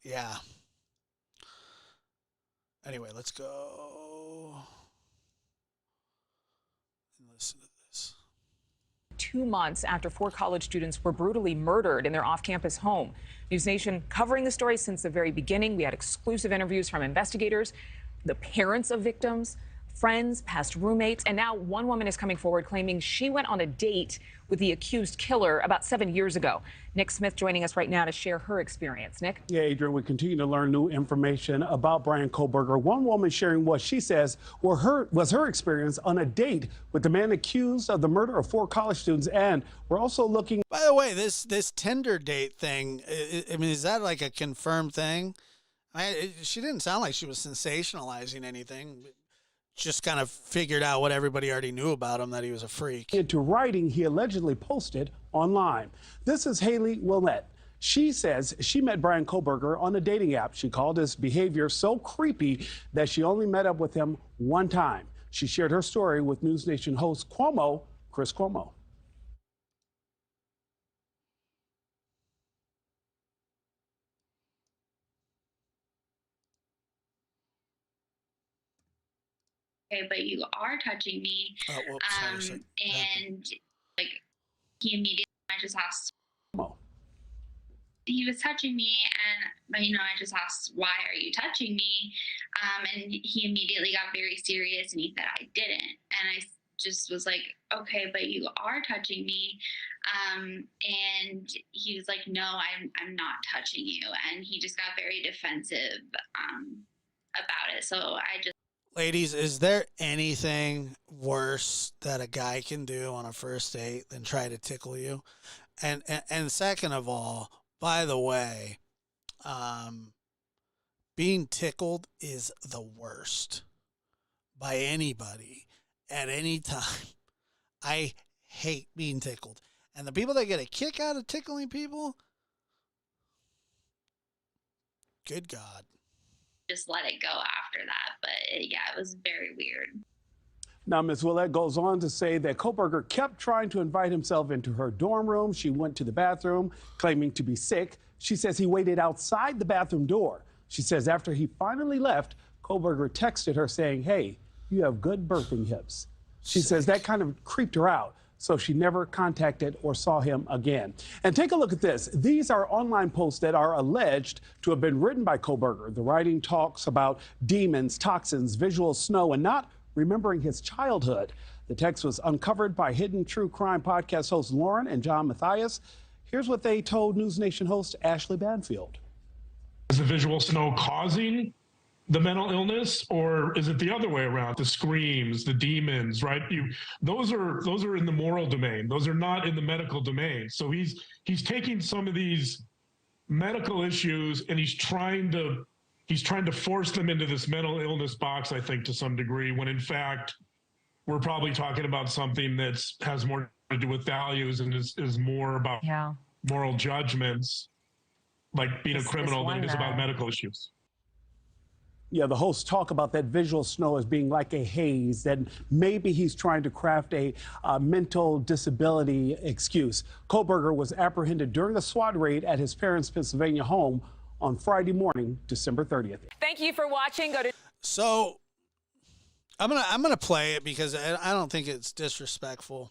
yeah. Anyway, let's go and listen to this. 2 months after 4 college students were brutally murdered in their off-campus home. News Nation covering the story since the very beginning. We had exclusive interviews from investigators, the parents of victims, friends, past roommates, and now one woman is coming forward claiming she went on a date with the accused killer about 7 years ago. Nick Smith joining us right now to share her experience. Nick? Yeah, Adrian, we continue to learn new information about Brian Kohberger. One woman sharing what she says was her experience on a date with the man accused of the murder of 4 college students. And we're also looking... By the way, this Tinder date thing, I mean, is that like a confirmed thing? She didn't sound like she was sensationalizing anything. Just kind of figured out what everybody already knew about him, that he was a freak. Into writing he allegedly posted online. This is Haley Willette. She says she met Brian Kohberger on a dating app. She called his behavior so creepy that she only met up with him one time. She shared her story with News Nation host Chris Cuomo. Okay, but you are touching me. And like he immediately, I just asked. He was touching me, and you know, I just asked, "Why are you touching me?" And he immediately got very serious, and he said, "I didn't." And I just was like, "Okay, but you are touching me." And he was like, "No, I'm not touching you," and he just got very defensive about it. So I just. Ladies, is there anything worse that a guy can do on a first date than try to tickle you? And second of all, by the way, being tickled is the worst by anybody at any time. I hate being tickled. And the people that get a kick out of tickling people, good God. Just let it go after that. But yeah, it was very weird. Now, Ms. Willette goes on to say that Kohberger kept trying to invite himself into her dorm room. She went to the bathroom, claiming to be sick. She says he waited outside the bathroom door. She says after he finally left, Kohberger texted her saying, "Hey, you have good birthing hips." She says that kind of creeped her out, so she never contacted or saw him again. And take a look at this. These are online posts that are alleged to have been written by Kohberger. The writing talks about demons, toxins, visual snow, and not remembering his childhood. The text was uncovered by Hidden True Crime podcast hosts Lauren and John Matthias. Here's what they told News Nation host Ashley Banfield. Is the visual snow causing the mental illness, or is it the other way around? The screams, the demons, right? Those are in the moral domain. Those are not in the medical domain. So he's taking some of these medical issues, and he's trying to force them into this mental illness box, I think, to some degree, when in fact we're probably talking about something that has more to do with values and is more about moral judgments, like being a criminal, than it is about medical issues. Yeah, the hosts talk about that visual snow as being like a haze, that maybe he's trying to craft a mental disability excuse. Kohberger was apprehended during the SWAT raid at his parents' Pennsylvania home on Friday morning, December 30th. Thank you for watching. Go to So I'm gonna play it because I don't think it's disrespectful.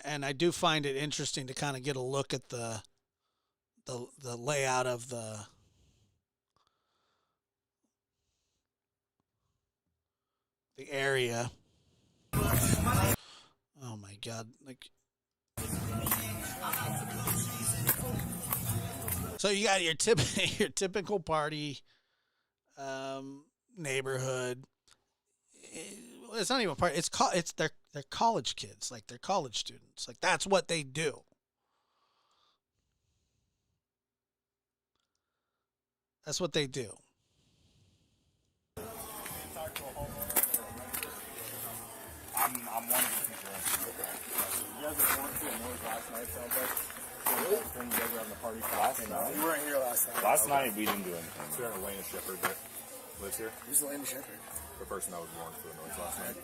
And I do find it interesting to kind of get a look at the layout of the area. Oh my God! Like, so you got your typical party neighborhood. It's not even a party. It's they're college kids, like they're college students. Like that's what they do. That's what they do. I'm one of the people. Okay. You guys are going to a noise last night, sounds like. You guys were having a party last night. We weren't here last night. Last night we didn't do anything. So you're in Elena Shepherd that lives here? Who's Elena Shepherd? The person that was born for the noise last night.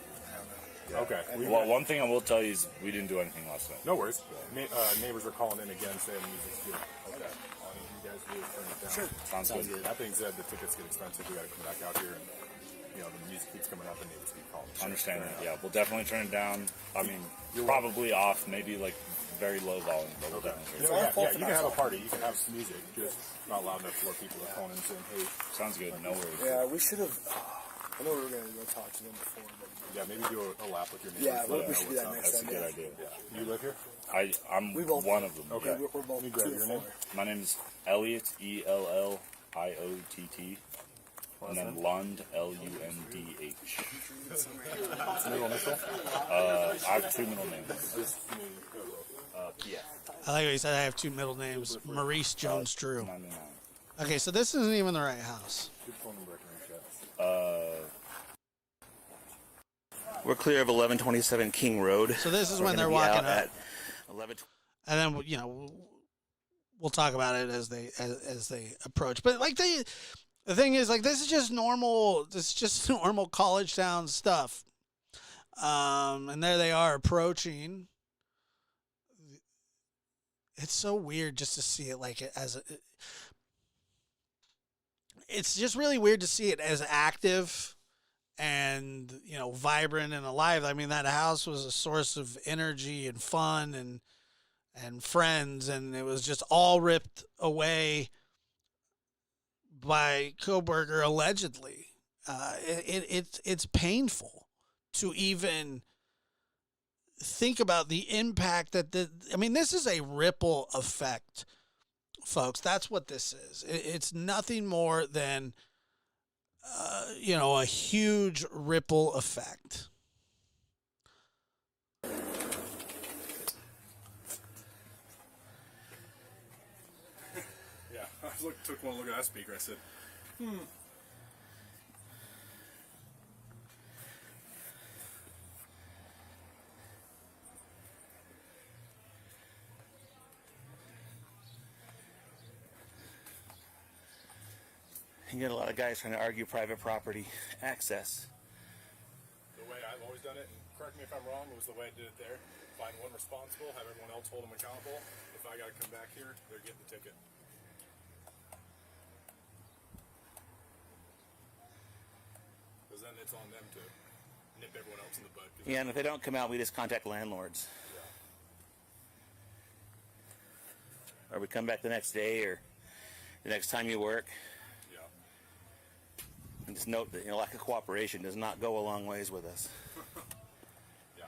Yeah. Okay. Well, one thing I will tell you is we didn't do anything last night. No worries. Neighbors are calling in again saying the music's good. Okay. All you guys do is turn it down. Sure. Sounds good. That being said, the tickets get expensive. We got to come back out here and, the music keeps coming up and needs to be called. Understand that. Yeah, we'll definitely turn it down. I mean, you're probably off, maybe like very low volume, but we'll definitely turn it down. Yeah, you can have a party. You can have some music, just not loud enough for people are calling and saying, hey. Sounds good. No worries. Yeah, we should have. I know we were going to go talk to them before, but yeah, maybe do a lap with your neighbors. Yeah, we should do that next time. That's a good idea. Yeah. You live here? I'm one of them. Okay. Yeah. We're both. Let me grab your name. My name is Elliott, Elliott. And then Lund, Lundh. Middle initial? I have two middle names. Yeah. I like what he said. I have two middle names: Maurice Jones Drew. Okay, so this isn't even the right house. We're clear of 1127 King Road. So this is when they're walking up. 11. And then we'll talk about it as they approach. But like the thing is, like, this is just normal college town stuff. And there they are approaching. It's so weird just to see it like it's just really weird to see it as active and, vibrant and alive. I mean, that house was a source of energy and fun and friends, and it was just all ripped away by Kohberger allegedly. It's painful to even think about the impact that this is a ripple effect, folks. That's what this is. It's nothing more than a huge ripple effect. Yeah, I took one look at that speaker. I said, You get a lot of guys trying to argue private property access. The way I've always done it, and correct me if I'm wrong, it was the way I did it there. Find one responsible, have everyone else hold them accountable. If I got to come back here, they're getting the ticket. Because then it's on them to nip everyone else in the bud. Yeah, and if they don't come out, we just contact landlords. Yeah. Or we come back the next day or the next time you work. And just note that lack of cooperation does not go a long ways with us. Yeah.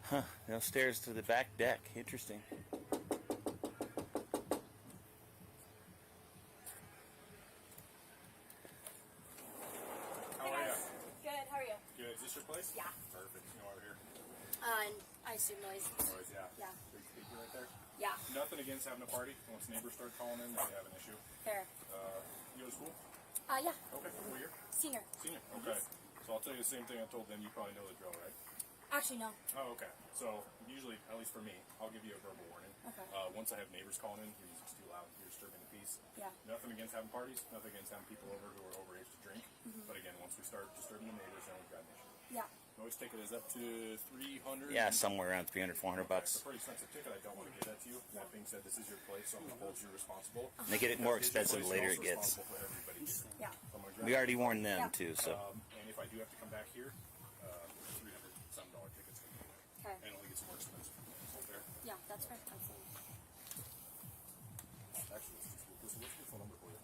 Huh. No stairs to the back deck. Interesting. How are you? Good, how are you? Good. Is this your place? Yeah. Perfect. You know over here. I assume noise. Noise, yeah. Yeah. Big speaker right there. Yeah. Nothing against having a party. Once neighbors start calling in, then we have an issue. Fair. You go to school? Yeah. Okay. What year? Senior. Senior. Okay. So I'll tell you the same thing I told them. You probably know the drill, right? Actually, no. Oh, okay. So usually, at least for me, I'll give you a verbal warning. Okay. Once I have neighbors calling in, your music's too loud, you're disturbing the peace. Yeah. Nothing against having parties, nothing against having people over who are overage to drink. But again, once we start disturbing the neighbors, then we've got an issue. Yeah. The noise ticket is up to $300. Yeah, somewhere around 300, 400 bucks. It's a pretty expensive ticket. I don't want to give that to you. That being said, this is your place, so I'm going to hold you responsible. And they get it more expensive the later it gets. Yeah. We already warned them too, so. And if I do have to come back here, $300 some dollar tickets. Okay. And it only gets more expensive. Is that fair? Yeah, that's fair. Absolutely. Actually, what's your phone number for you?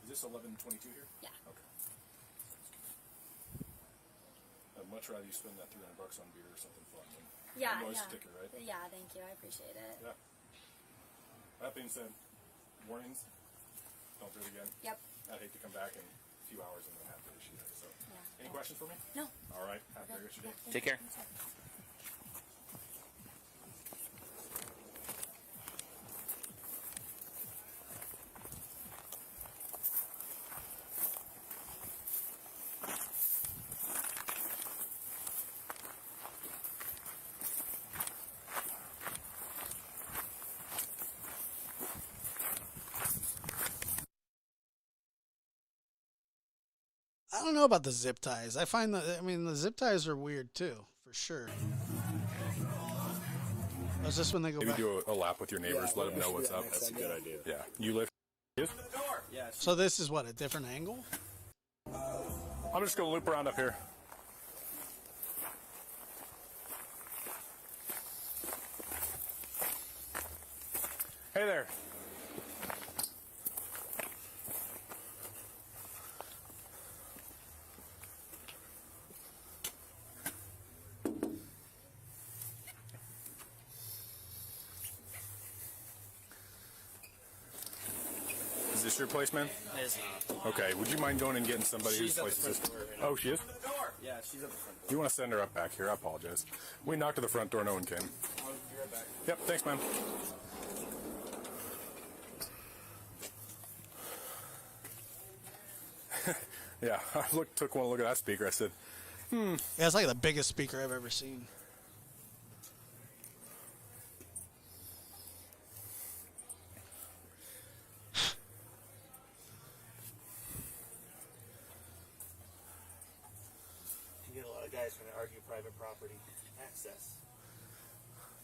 Is this 1122 here? Yeah. Okay. I'd much rather you spend that $300 on beer or something fun than Yeah, a noise yeah. sticker, right? Yeah, thank you. I appreciate it. Yeah. That being said, warnings, don't do it again. Yep. I'd hate to come back in a few hours and then have the issue. So, Yeah. any questions for me? No. All right. Have a great rest of your day. Take care. I don't know about the zip ties. I find that, I mean, the zip ties are weird too, for sure. Oh, is this when they go Maybe back? do a lap with your neighbors, let them know what's up. That's a good idea. Yeah. You live. Yeah. So this is what, a different angle? I'm just going to loop around up here. Hey there. Is this your place, man? It's not. Okay, would you mind going and getting somebody whose She's at the place is this? front door right now. Oh, she is? Yeah, she's at the front door. You want to send her up back here? I apologize. We knocked at the front door, no one came. I'll be right back. Yep, thanks, man. Yeah, I took one look at that speaker. I said, Yeah, it's like the biggest speaker I've ever seen. You get a lot of guys trying to argue private property access.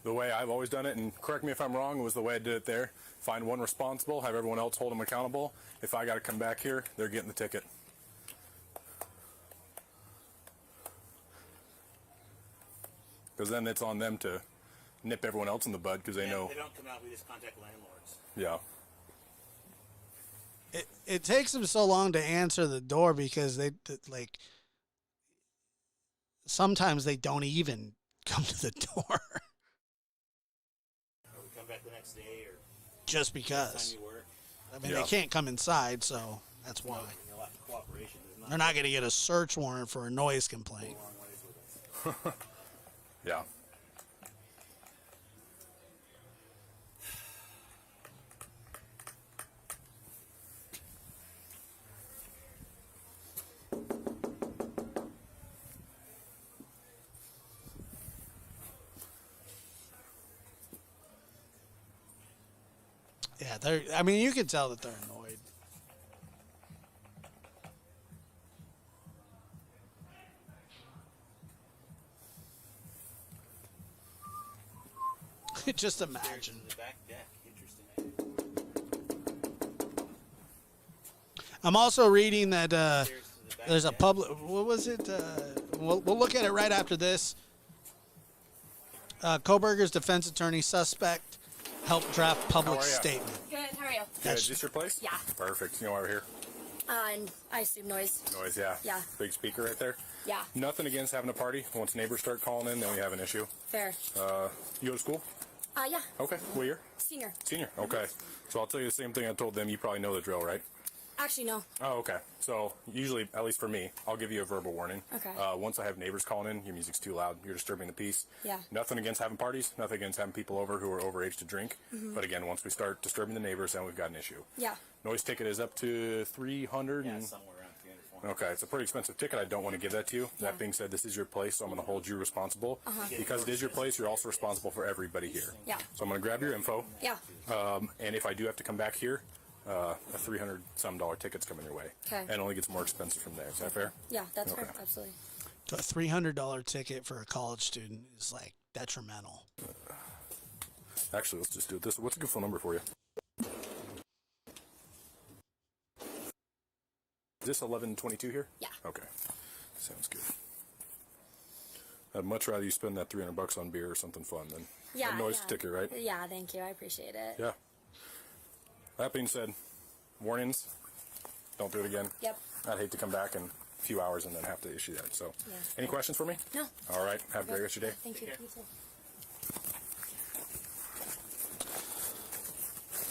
the way I've always done it, and correct me if I'm wrong, was the way I did it there. Find one responsible, have everyone else hold them accountable. If I got to come back here, they're getting the ticket. Because then it's on them to nip everyone else in the bud because they know. They don't come out, we just contact landlords. Yeah. It takes them so long to answer the door because they like sometimes they don't even come to the door. Or we come back the next day or Just because. next time you work. I mean, they can't come inside, so that's why. No, a lot of cooperation. They're not going to get a search warrant for a noise complaint. Yeah. Yeah, they're. I mean, you can tell that they're annoyed. Just imagine. The back deck. Interesting. I'm also reading that there's a public. What was it? We'll look at it right after this. Kohberger's defense attorney suspect helped draft public How are ya? statement. Good, how are you? Good. Is this your place? Yeah. Perfect. You know why we're here? And I assume noise. Noise, yeah. Yeah. Big speaker right there. Yeah. Nothing against having a party. Once neighbors start calling in, then we have an issue. Fair. You go to school? Yeah. Okay. What year? Senior. Senior. Okay. So I'll tell you the same thing I told them. You probably know the drill, right? Actually, no. Oh, okay. So usually, at least for me, I'll give you a verbal warning. Okay. Once I have neighbors calling in, your music's too loud, you're disturbing the peace. Yeah. Nothing against having parties, nothing against having people over who are overage to drink. Mhm. But again, once we start disturbing the neighbors, then we've got an issue. Yeah. Noise ticket is up to 300. Yeah, somewhere around 300. Okay, it's a pretty expensive ticket. I don't want to give that to you. That being said, this is your place, so I'm going to hold you responsible. Because it is your place, you're also responsible for everybody here. Yeah. So I'm going to grab your info. Yeah. And if I do have to come back here, a $300-some ticket's coming your way. Okay. And it only gets more expensive from there. Is that fair? Yeah, that's Okay. fair. Absolutely. So a $300 ticket for a college student is like detrimental. Actually, let's just do it this way. What's a good phone number for you? Is this 1122 here? Yeah. Okay. Sounds good. I'd much rather you spend that $300 on beer or something fun than a noise ticket, right? Yeah, thank you. I appreciate it. Yeah. That being said, warnings. Don't do it again. Yep. I'd hate to come back in a few hours and then have to issue that. So, Yeah. any questions for me? No. All right. Have a great rest of your day. Thank you. You too.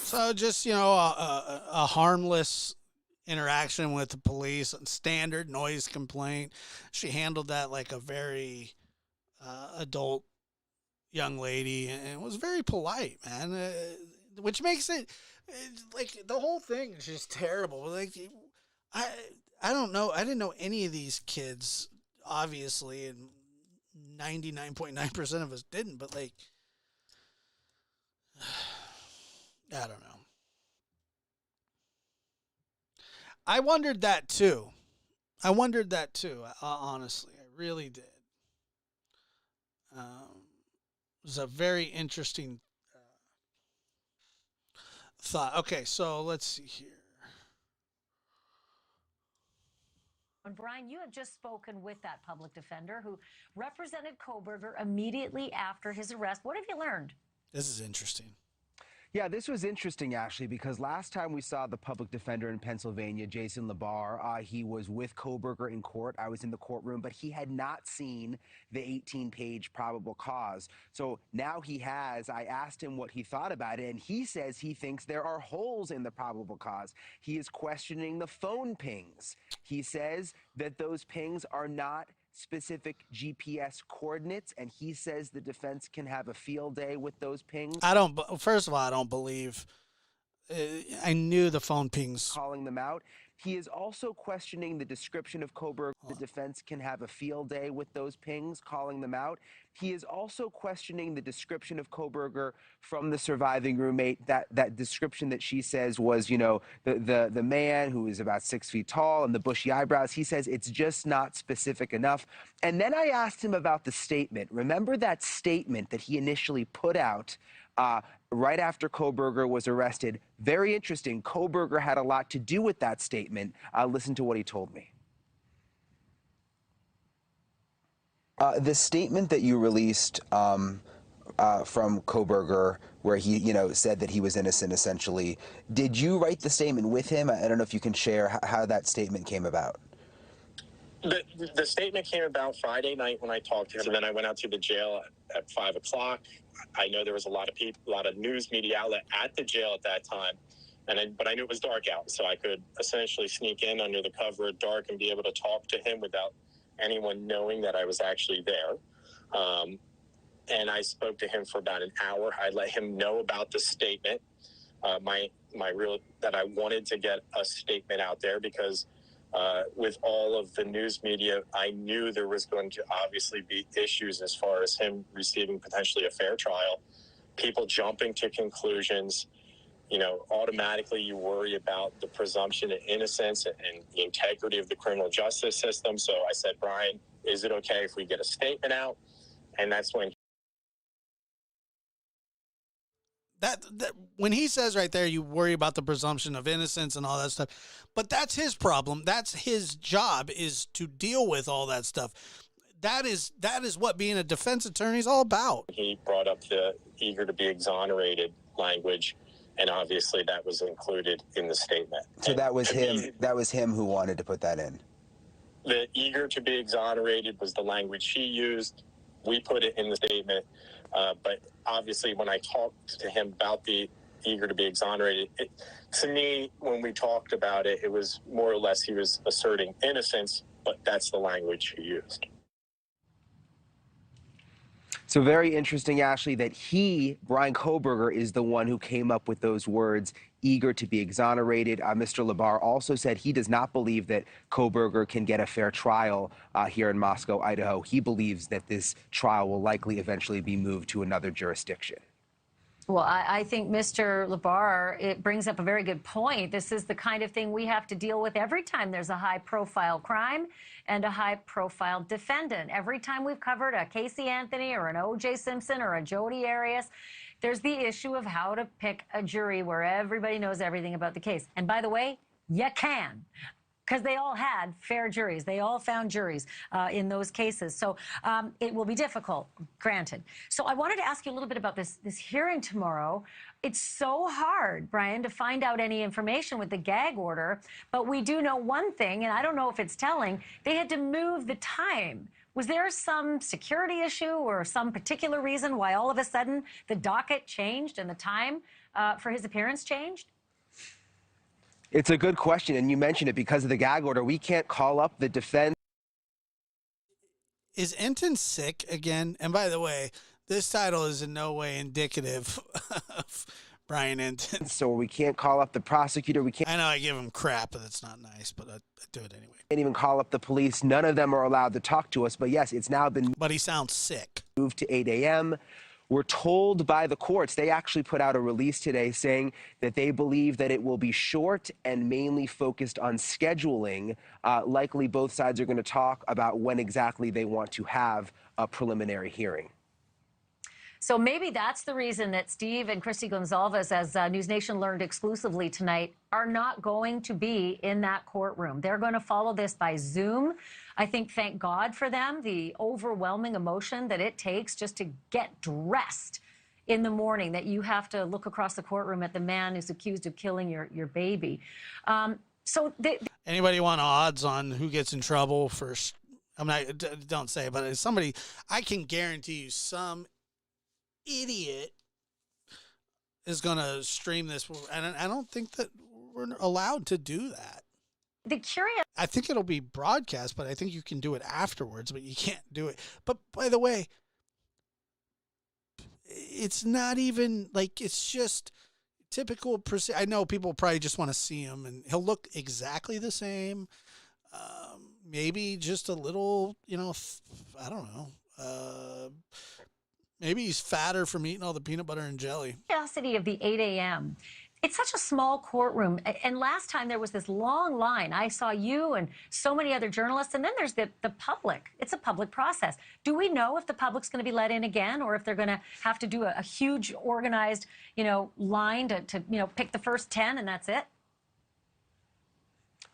So just, a harmless interaction with the police, standard noise complaint. She handled that like a very adult young lady and was very polite, man, which makes it like the whole thing is just terrible. Like, I don't know. I didn't know any of these kids, obviously, and 99.9% of us didn't, but like, I don't know. I wondered that too. Honestly, I really did. It was a very interesting thought. Okay, so let's see here. And Brian, you have just spoken with that public defender who represented Kohberger immediately after his arrest. What have you learned? This is interesting. Yeah, this was interesting, actually, because last time we saw the public defender in Pennsylvania, Jason Labar, he was with Kohberger in court. I was in the courtroom, but he had not seen the 18-page probable cause. So now he has. I asked him what he thought about it, and he says he thinks there are holes in the probable cause. He is questioning the phone pings. He says that those pings are not specific GPS coordinates, and he says the defense can have a field day with those pings. First of all, I don't believe. I knew the phone pings. Calling them out. He is also questioning the description of Kohberger. The defense can have a field day with those pings, calling them out. He is also questioning the description of Kohberger from the surviving roommate. That description that she says was, the man who is about 6 feet tall and the bushy eyebrows. He says it's just not specific enough. And then I asked him about the statement. Remember that statement that he initially put out right after Kohberger was arrested? Very interesting. Kohberger had a lot to do with that statement. Listen to what he told me. The statement that you released from Kohberger, where he, said that he was innocent, essentially, did you write the statement with him? I don't know if you can share how that statement came about. The statement came about Friday night when I talked to him, and then I went out to the jail at 5 o'clock. I know there was a lot of people, a lot of news media outlet at the jail at that time, but I knew it was dark out, so I could essentially sneak in under the cover of dark and be able to talk to him without anyone knowing that I was actually there. And I spoke to him for about an hour. I let him know about the statement, that I wanted to get a statement out there because with all of the news media, I knew there was going to obviously be issues as far as him receiving potentially a fair trial, people jumping to conclusions. Automatically you worry about the presumption of innocence and the integrity of the criminal justice system. So I said, Brian, is it okay if we get a statement out? And that's when That when he says right there, you worry about the presumption of innocence and all that stuff, but that's his problem. That's his job, is to deal with all that stuff. That is what being a defense attorney is all about. he brought up the eager to be exonerated language, And obviously that was included in the statement. So And that was to him. me, That was him who wanted to put that in. the eager to be exonerated was the language he used. We put it in the statement. But obviously when I talked to him about the eager to be exonerated, to me, when we talked about it, it was more or less he was asserting innocence, but that's the language he used. So very interesting, Ashley, that Brian Kohberger, is the one who came up with those words, eager to be exonerated. Mr. Labar also said he does not believe that Kohberger can get a fair trial here in Moscow, Idaho. He believes that this trial will likely eventually be moved to another jurisdiction. Well, I think Mr. Labar, it brings up a very good point. This is the kind of thing we have to deal with every time there's a high-profile crime and a high-profile defendant. Every time we've covered a Casey Anthony or an O.J. Simpson or a Jodi Arias, there's the issue of how to pick a jury where everybody knows everything about the case. And by the way, you can, because they all had fair juries. They all found juries in those cases. So it will be difficult, granted. So I wanted to ask you a little bit about this hearing tomorrow. It's so hard, Brian, to find out any information with the gag order. But we do know one thing, and I don't know if it's telling. They had to move the time. Was there some security issue or some particular reason why all of a sudden the docket changed and the time for his appearance changed? It's a good question, and you mentioned it because of the gag order. We can't call up the defense. Is Enton sick again? And by the way, this title is in no way indicative of Brian Enton. So we can't call up the prosecutor. We can't. I know I give him crap, but that's not nice, but I do it anyway. Can't even call up the police. None of them are allowed to talk to us. But yes, it's now been. But he sounds sick. Moved to 8 a.m. We're told by the courts, they actually put out a release today saying that they believe that it will be short and mainly focused on scheduling. Likely both sides are going to talk about when exactly they want to have a preliminary hearing. So maybe that's the reason that Steve and Christy Gonzalez, as News Nation learned exclusively tonight, are not going to be in that courtroom. They're going to follow this by Zoom. I think, thank God for them, the overwhelming emotion that it takes just to get dressed in the morning, that you have to look across the courtroom at the man who's accused of killing your baby. Anybody want odds on who gets in trouble first? I'm not, don't say, but as somebody, I can guarantee you some idiot is going to stream this, and I don't think that we're allowed to do that. I think it'll be broadcast, but I think you can do it afterwards, but you can't do it. But by the way, it's not even like, it's just typical. I know people probably just want to see him, and he'll look exactly the same. Maybe just a little, I don't know. Maybe he's fatter from eating all the peanut butter and jelly. Curiosity of the 8 a.m. It's such a small courtroom. And last time there was this long line. I saw you and so many other journalists. And then there's the public. It's a public process. Do we know if the public's going to be let in again, or if they're going to have to do a huge organized, line to pick the first 10 and that's it?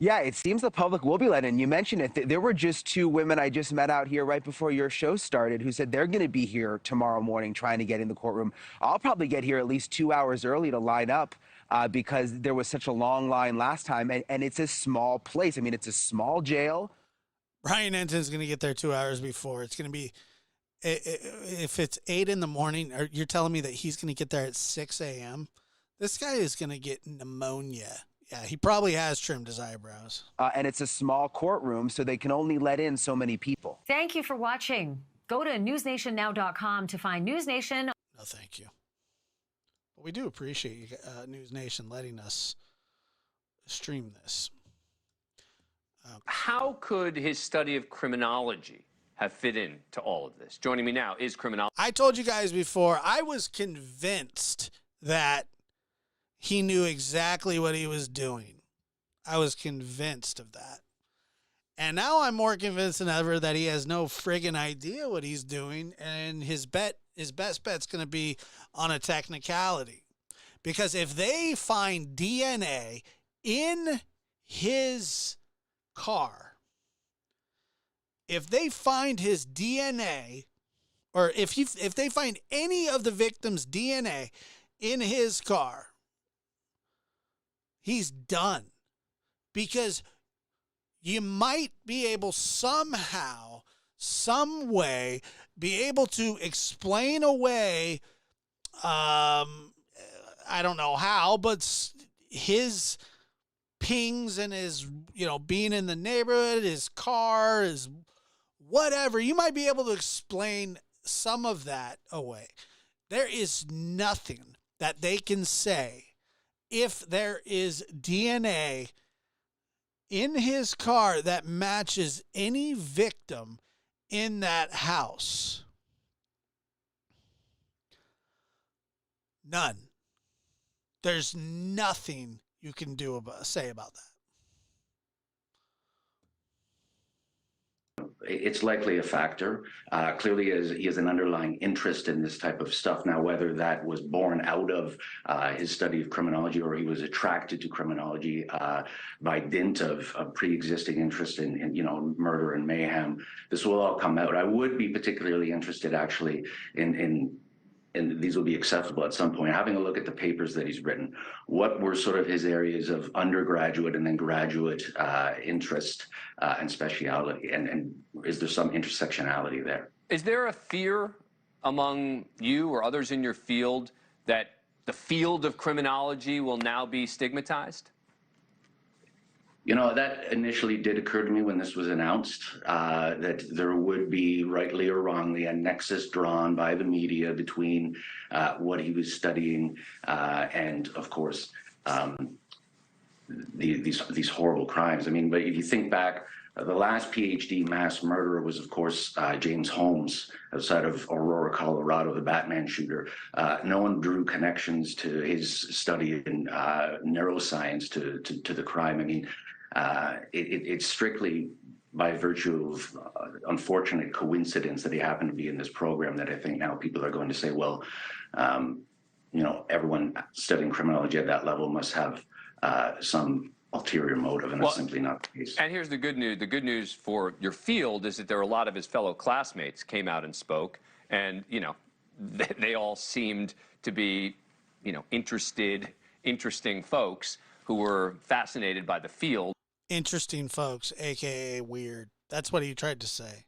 Yeah, it seems the public will be let in. You mentioned it. There were just two women I just met out here right before your show started who said they're going to be here tomorrow morning trying to get in the courtroom. I'll probably get here at least 2 hours early to line up because there was such a long line last time. And it's a small place. I mean, it's a small jail. Brian Enton's going to get there 2 hours before. It's going to be, if it's 8 in the morning, or you're telling me that he's going to get there at 6 a.m.? This guy is going to get pneumonia. Yeah, he probably has trimmed his eyebrows. And it's a small courtroom, so they can only let in so many people. Thank you for watching. Go to newsnationnow.com to find News Nation. No, thank you. But we do appreciate you, News Nation, letting us stream this. How could his study of criminology have fit into all of this? Joining me now is criminologist. I told you guys before, I was convinced that he knew exactly what he was doing. I was convinced of that. And now I'm more convinced than ever that he has no friggin' idea what he's doing. And his best bet's going to be on a technicality. Because if they find DNA in his car, if they find his DNA, or if they find any of the victim's DNA in his car, he's done, because you might be able somehow, some way, be able to explain away, I don't know how, but his pings and his, being in the neighborhood, his car, his whatever. You might be able to explain some of that away. There is nothing that they can say if there is DNA in his car that matches any victim in that house. None. There's nothing you can say about that. It's likely a factor. Clearly, he has an underlying interest in this type of stuff. Now, whether that was born out of his study of criminology or he was attracted to criminology by dint of pre-existing interest in murder and mayhem, this will all come out. I would be particularly interested, actually, in and these will be accessible at some point, having a look at the papers that he's written. What were sort of his areas of undergraduate and then graduate interest and speciality? And is there some intersectionality there? Is there a fear among you or others in your field that the field of criminology will now be stigmatized? That initially did occur to me when this was announced, that there would be, rightly or wrongly, a nexus drawn by the media between what he was studying and, of course, these horrible crimes. I mean, but if you think back, the last PhD mass murderer was, of course, James Holmes outside of Aurora, Colorado, the Batman shooter. No one drew connections to his study in neuroscience to the crime. I mean, it's strictly by virtue of unfortunate coincidence that he happened to be in this program that I think now people are going to say, well, everyone studying criminology at that level must have some ulterior motive, and that's simply not the case. And here's the good news. The good news for your field is that there are a lot of his fellow classmates came out and spoke, and, they all seemed to be, interesting folks who were fascinated by the field. Interesting folks, a.k.a. weird. That's what he tried to say.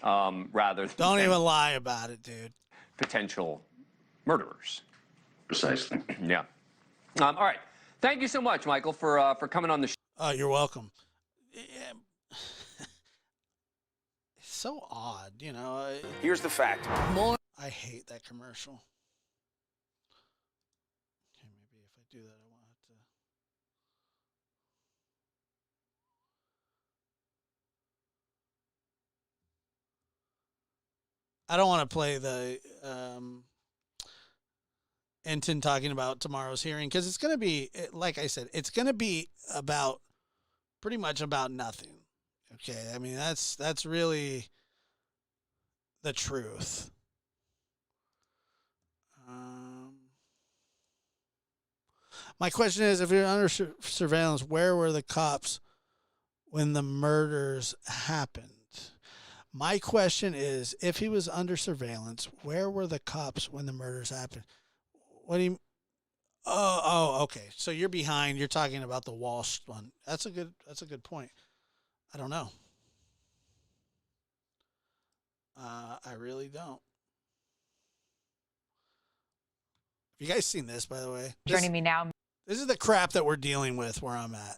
Rather than... Don't even lie about it, dude. Potential murderers. Precisely. Yeah. All right. Thank you so much, Michael, for coming on the show. Oh, you're welcome. It's so odd, Here's the fact. I hate that commercial. Okay, maybe if I do that, I won't have to. I don't want to play the Enton talking about tomorrow's hearing, because it's going to be, like I said, it's going to be pretty much about nothing. Okay, I mean, that's really the truth. My question is, if you're under surveillance, where were the cops when the murders happened? My question is, if he was under surveillance, where were the cops when the murders happened? What do you... Oh, okay. So you're behind. You're talking about the Walshe one. That's a good point. I don't know. I really don't. Have you guys seen this, by the way? Joining me now. This is the crap that we're dealing with where I'm at.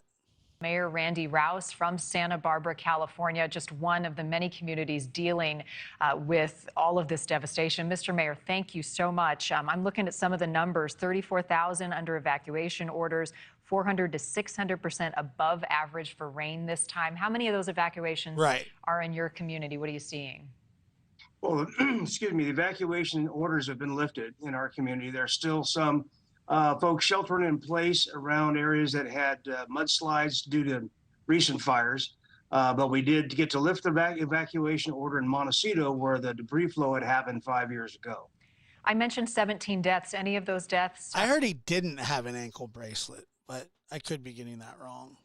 Mayor Randy Rouse from Santa Barbara, California, just one of the many communities dealing with all of this devastation. Mr. Mayor, thank you so much. I'm looking at some of the numbers, 34,000 under evacuation orders, 400 to 600% above average for rain this time. How many of those evacuations are in your community? What are you seeing? Well, excuse me, the evacuation orders have been lifted in our community. There are still some folks sheltering in place around areas that had mudslides due to recent fires. But we did get to lift the evacuation order in Montecito, where the debris flow had happened 5 years ago. I mentioned 17 deaths. Any of those deaths? I heard he didn't have an ankle bracelet, but I could be getting that wrong.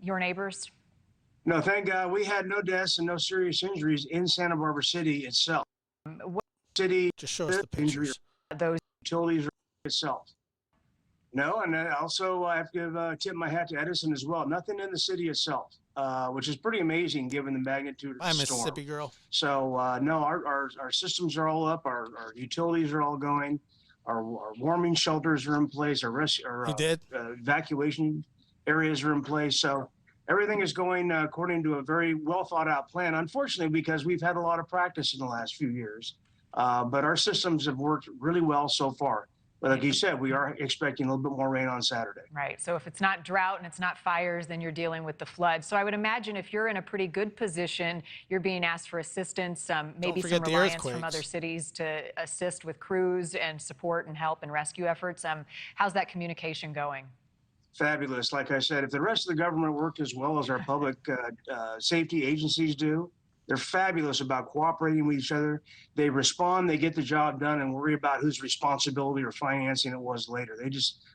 Your neighbors? No, thank God we had no deaths and no serious injuries in Santa Barbara City itself. What city just show us the pictures. Those utilities itself. No, and also I have to tip my hat to Edison as well. Nothing in the city itself, which is pretty amazing given the magnitude of the storm. Mississippi girl. So no, our systems are all up. Our utilities are all going. Our warming shelters are in place. Our evacuation areas are in place. So everything is going according to a very well thought out plan. Unfortunately, because we've had a lot of practice in the last few years, but our systems have worked really well so far. But like you said, we are expecting a little bit more rain on Saturday. Right. So if it's not drought and it's not fires, then you're dealing with the flood. So I would imagine if you're in a pretty good position, you're being asked for assistance, maybe some reliance from other cities to assist with crews and support and help and rescue efforts. How's that communication going? Fabulous. Like I said, if the rest of the government worked as well as our public safety agencies do, they're fabulous about cooperating with each other. They respond, they get the job done, and worry about whose responsibility or financing it was later.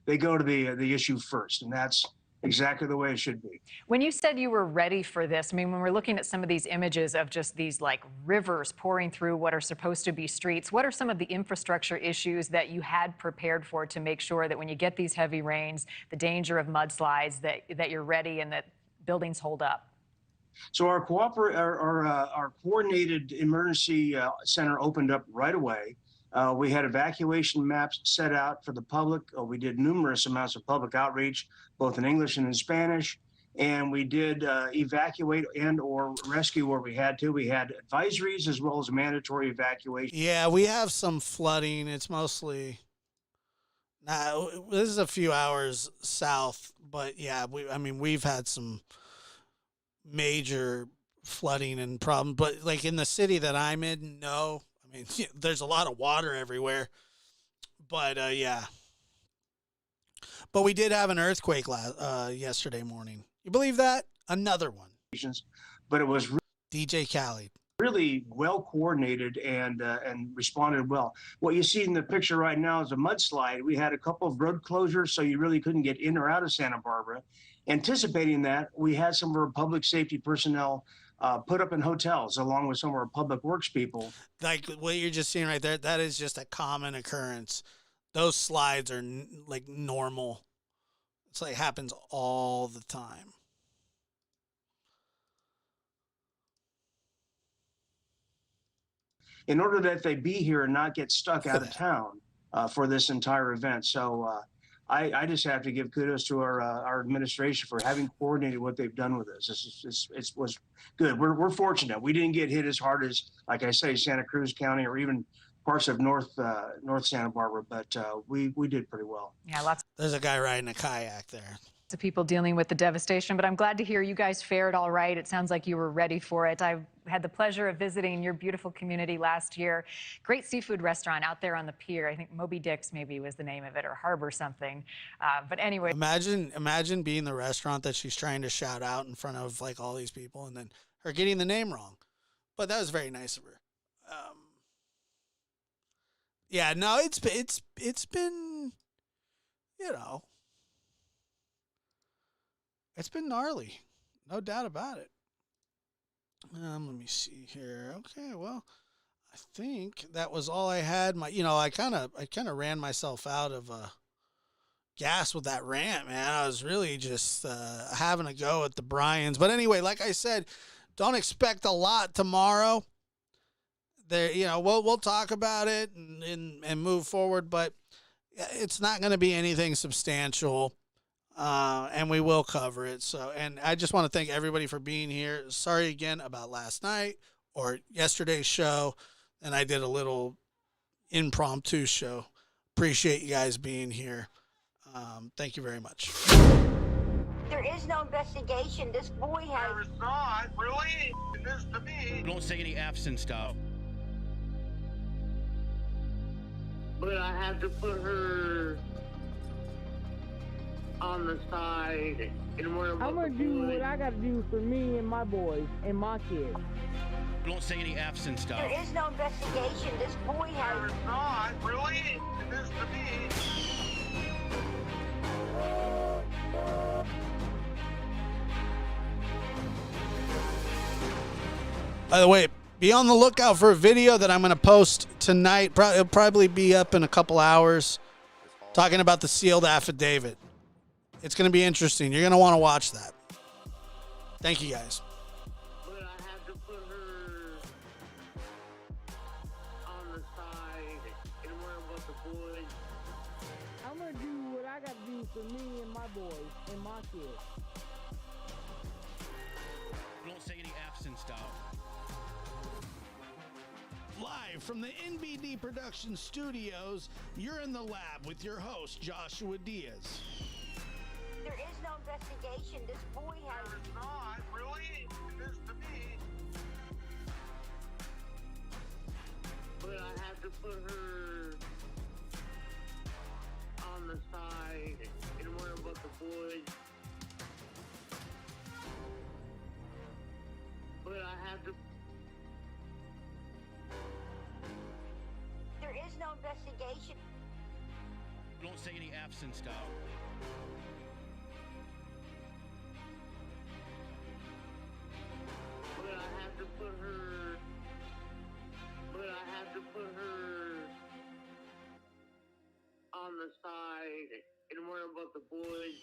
They go to the issue first, and that's exactly the way it should be. When you said you were ready for this, I mean, when we're looking at some of these images of just these like rivers pouring through what are supposed to be streets, what are some of the infrastructure issues that you had prepared for to make sure that when you get these heavy rains, the danger of mudslides, that you're ready and that buildings hold up? So our coordinated emergency center opened up right away. We had evacuation maps set out for the public. We did numerous amounts of public outreach, both in English and in Spanish. And we did evacuate and or rescue where we had to. We had advisories as well as mandatory evacuation. Yeah, we have some flooding. It's mostly, this is a few hours south, but yeah, we've had some major flooding and problems, but like in the city that I'm in, no. I mean, there's a lot of water everywhere, but yeah. But we did have an earthquake yesterday morning. You believe that? Another one. But it was DJ Khaled. Really well coordinated and responded well. What you see in the picture right now is a mudslide. We had a couple of road closures, so you really couldn't get in or out of Santa Barbara. Anticipating that, we had some of our public safety personnel put up in hotels along with some of our public works people. Like what you're just seeing right there, that is just a common occurrence. Those slides are like normal. It's like happens all the time. In order that they be here and not get stuck out of town for this entire event. So I just have to give kudos to our administration for having coordinated what they've done with this. It was good. We're fortunate. We didn't get hit as hard as, like I say, Santa Cruz County or even parts of North Santa Barbara, but we did pretty well. Yeah, There's a guy riding a kayak there. Of people dealing with the devastation, but I'm glad to hear you guys fared all right. It sounds like you were ready for it. I had the pleasure of visiting your beautiful community last year. Great seafood restaurant out there on the pier. I think Moby Dick's maybe was the name of it, or Harbor something. But anyway. Imagine being the restaurant that she's trying to shout out in front of like all these people and then her getting the name wrong. But that was very nice of her. Yeah, no, it's been, you know, it's been gnarly, no doubt about it. Let me see here. Okay, well, I think that was all I had. I kind of ran myself out of gas with that rant, man. I was really just having a go at the Bryans. But anyway, like I said, don't expect a lot tomorrow. There, we'll talk about it and move forward, but it's not going to be anything substantial. And we will cover it. So, and I just want to thank everybody for being here. Sorry again about last night or yesterday's show. And I did a little impromptu show. Appreciate you guys being here. Thank you very much. There is no investigation. This boy has... There's not, really? This to me. Don't say any F's and stuff. But I have to put her on the side and where I'm gonna do what I gotta do for me and my boys and my kids. Don't say any F's and stuff. There is no investigation. This boy has... There's not, really? This to me. By the way, be on the lookout for a video that I'm going to post tonight. It'll probably be up in a couple hours. talking about the sealed affidavit. It's going to be interesting. You're going to want to watch that. Thank you, guys. But I have to put her on the side and worry about the boys. I'm gonna do what I gotta do for me and my boys and my kids. Don't say any F's and stuff. Live from the NBD Production Studios, you're in the lab with your host, Joshua Diaz. There is no investigation. This boy has. There's not, really? It is to me. But I have to put her on the side and worry about the boys. But I have to. There is no investigation. Don't say any F's and stuff. But I have to put her. But I have to put her on the side and worry about the boys.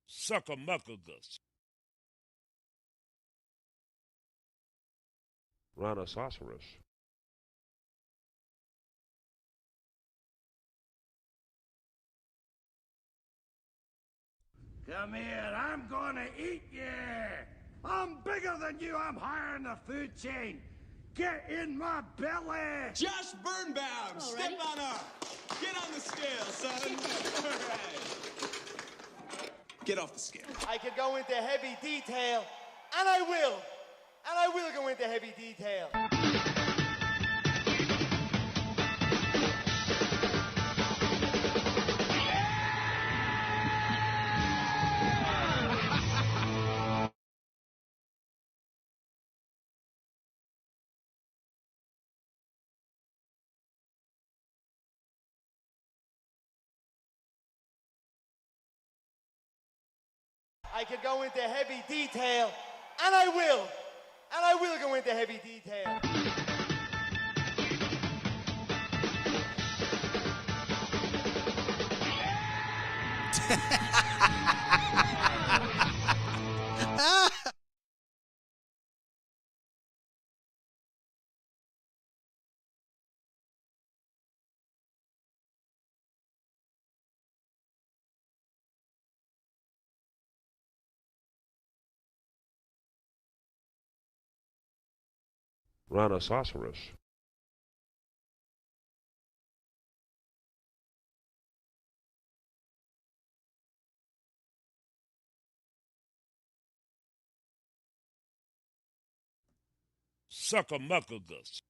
Suckamuckagus. Rhinoceros. Come here, I'm gonna eat you! I'm bigger than you, I'm higher in the food chain! Get in my belly! Josh Birnbaum, step on up! Get on the scale, son! All right. Get off the scale. I could go into heavy detail, and I will! And I will go into heavy detail. I could go into heavy detail, and I will! And I will go into heavy detail. Rhinoceros. Suckamuckagus.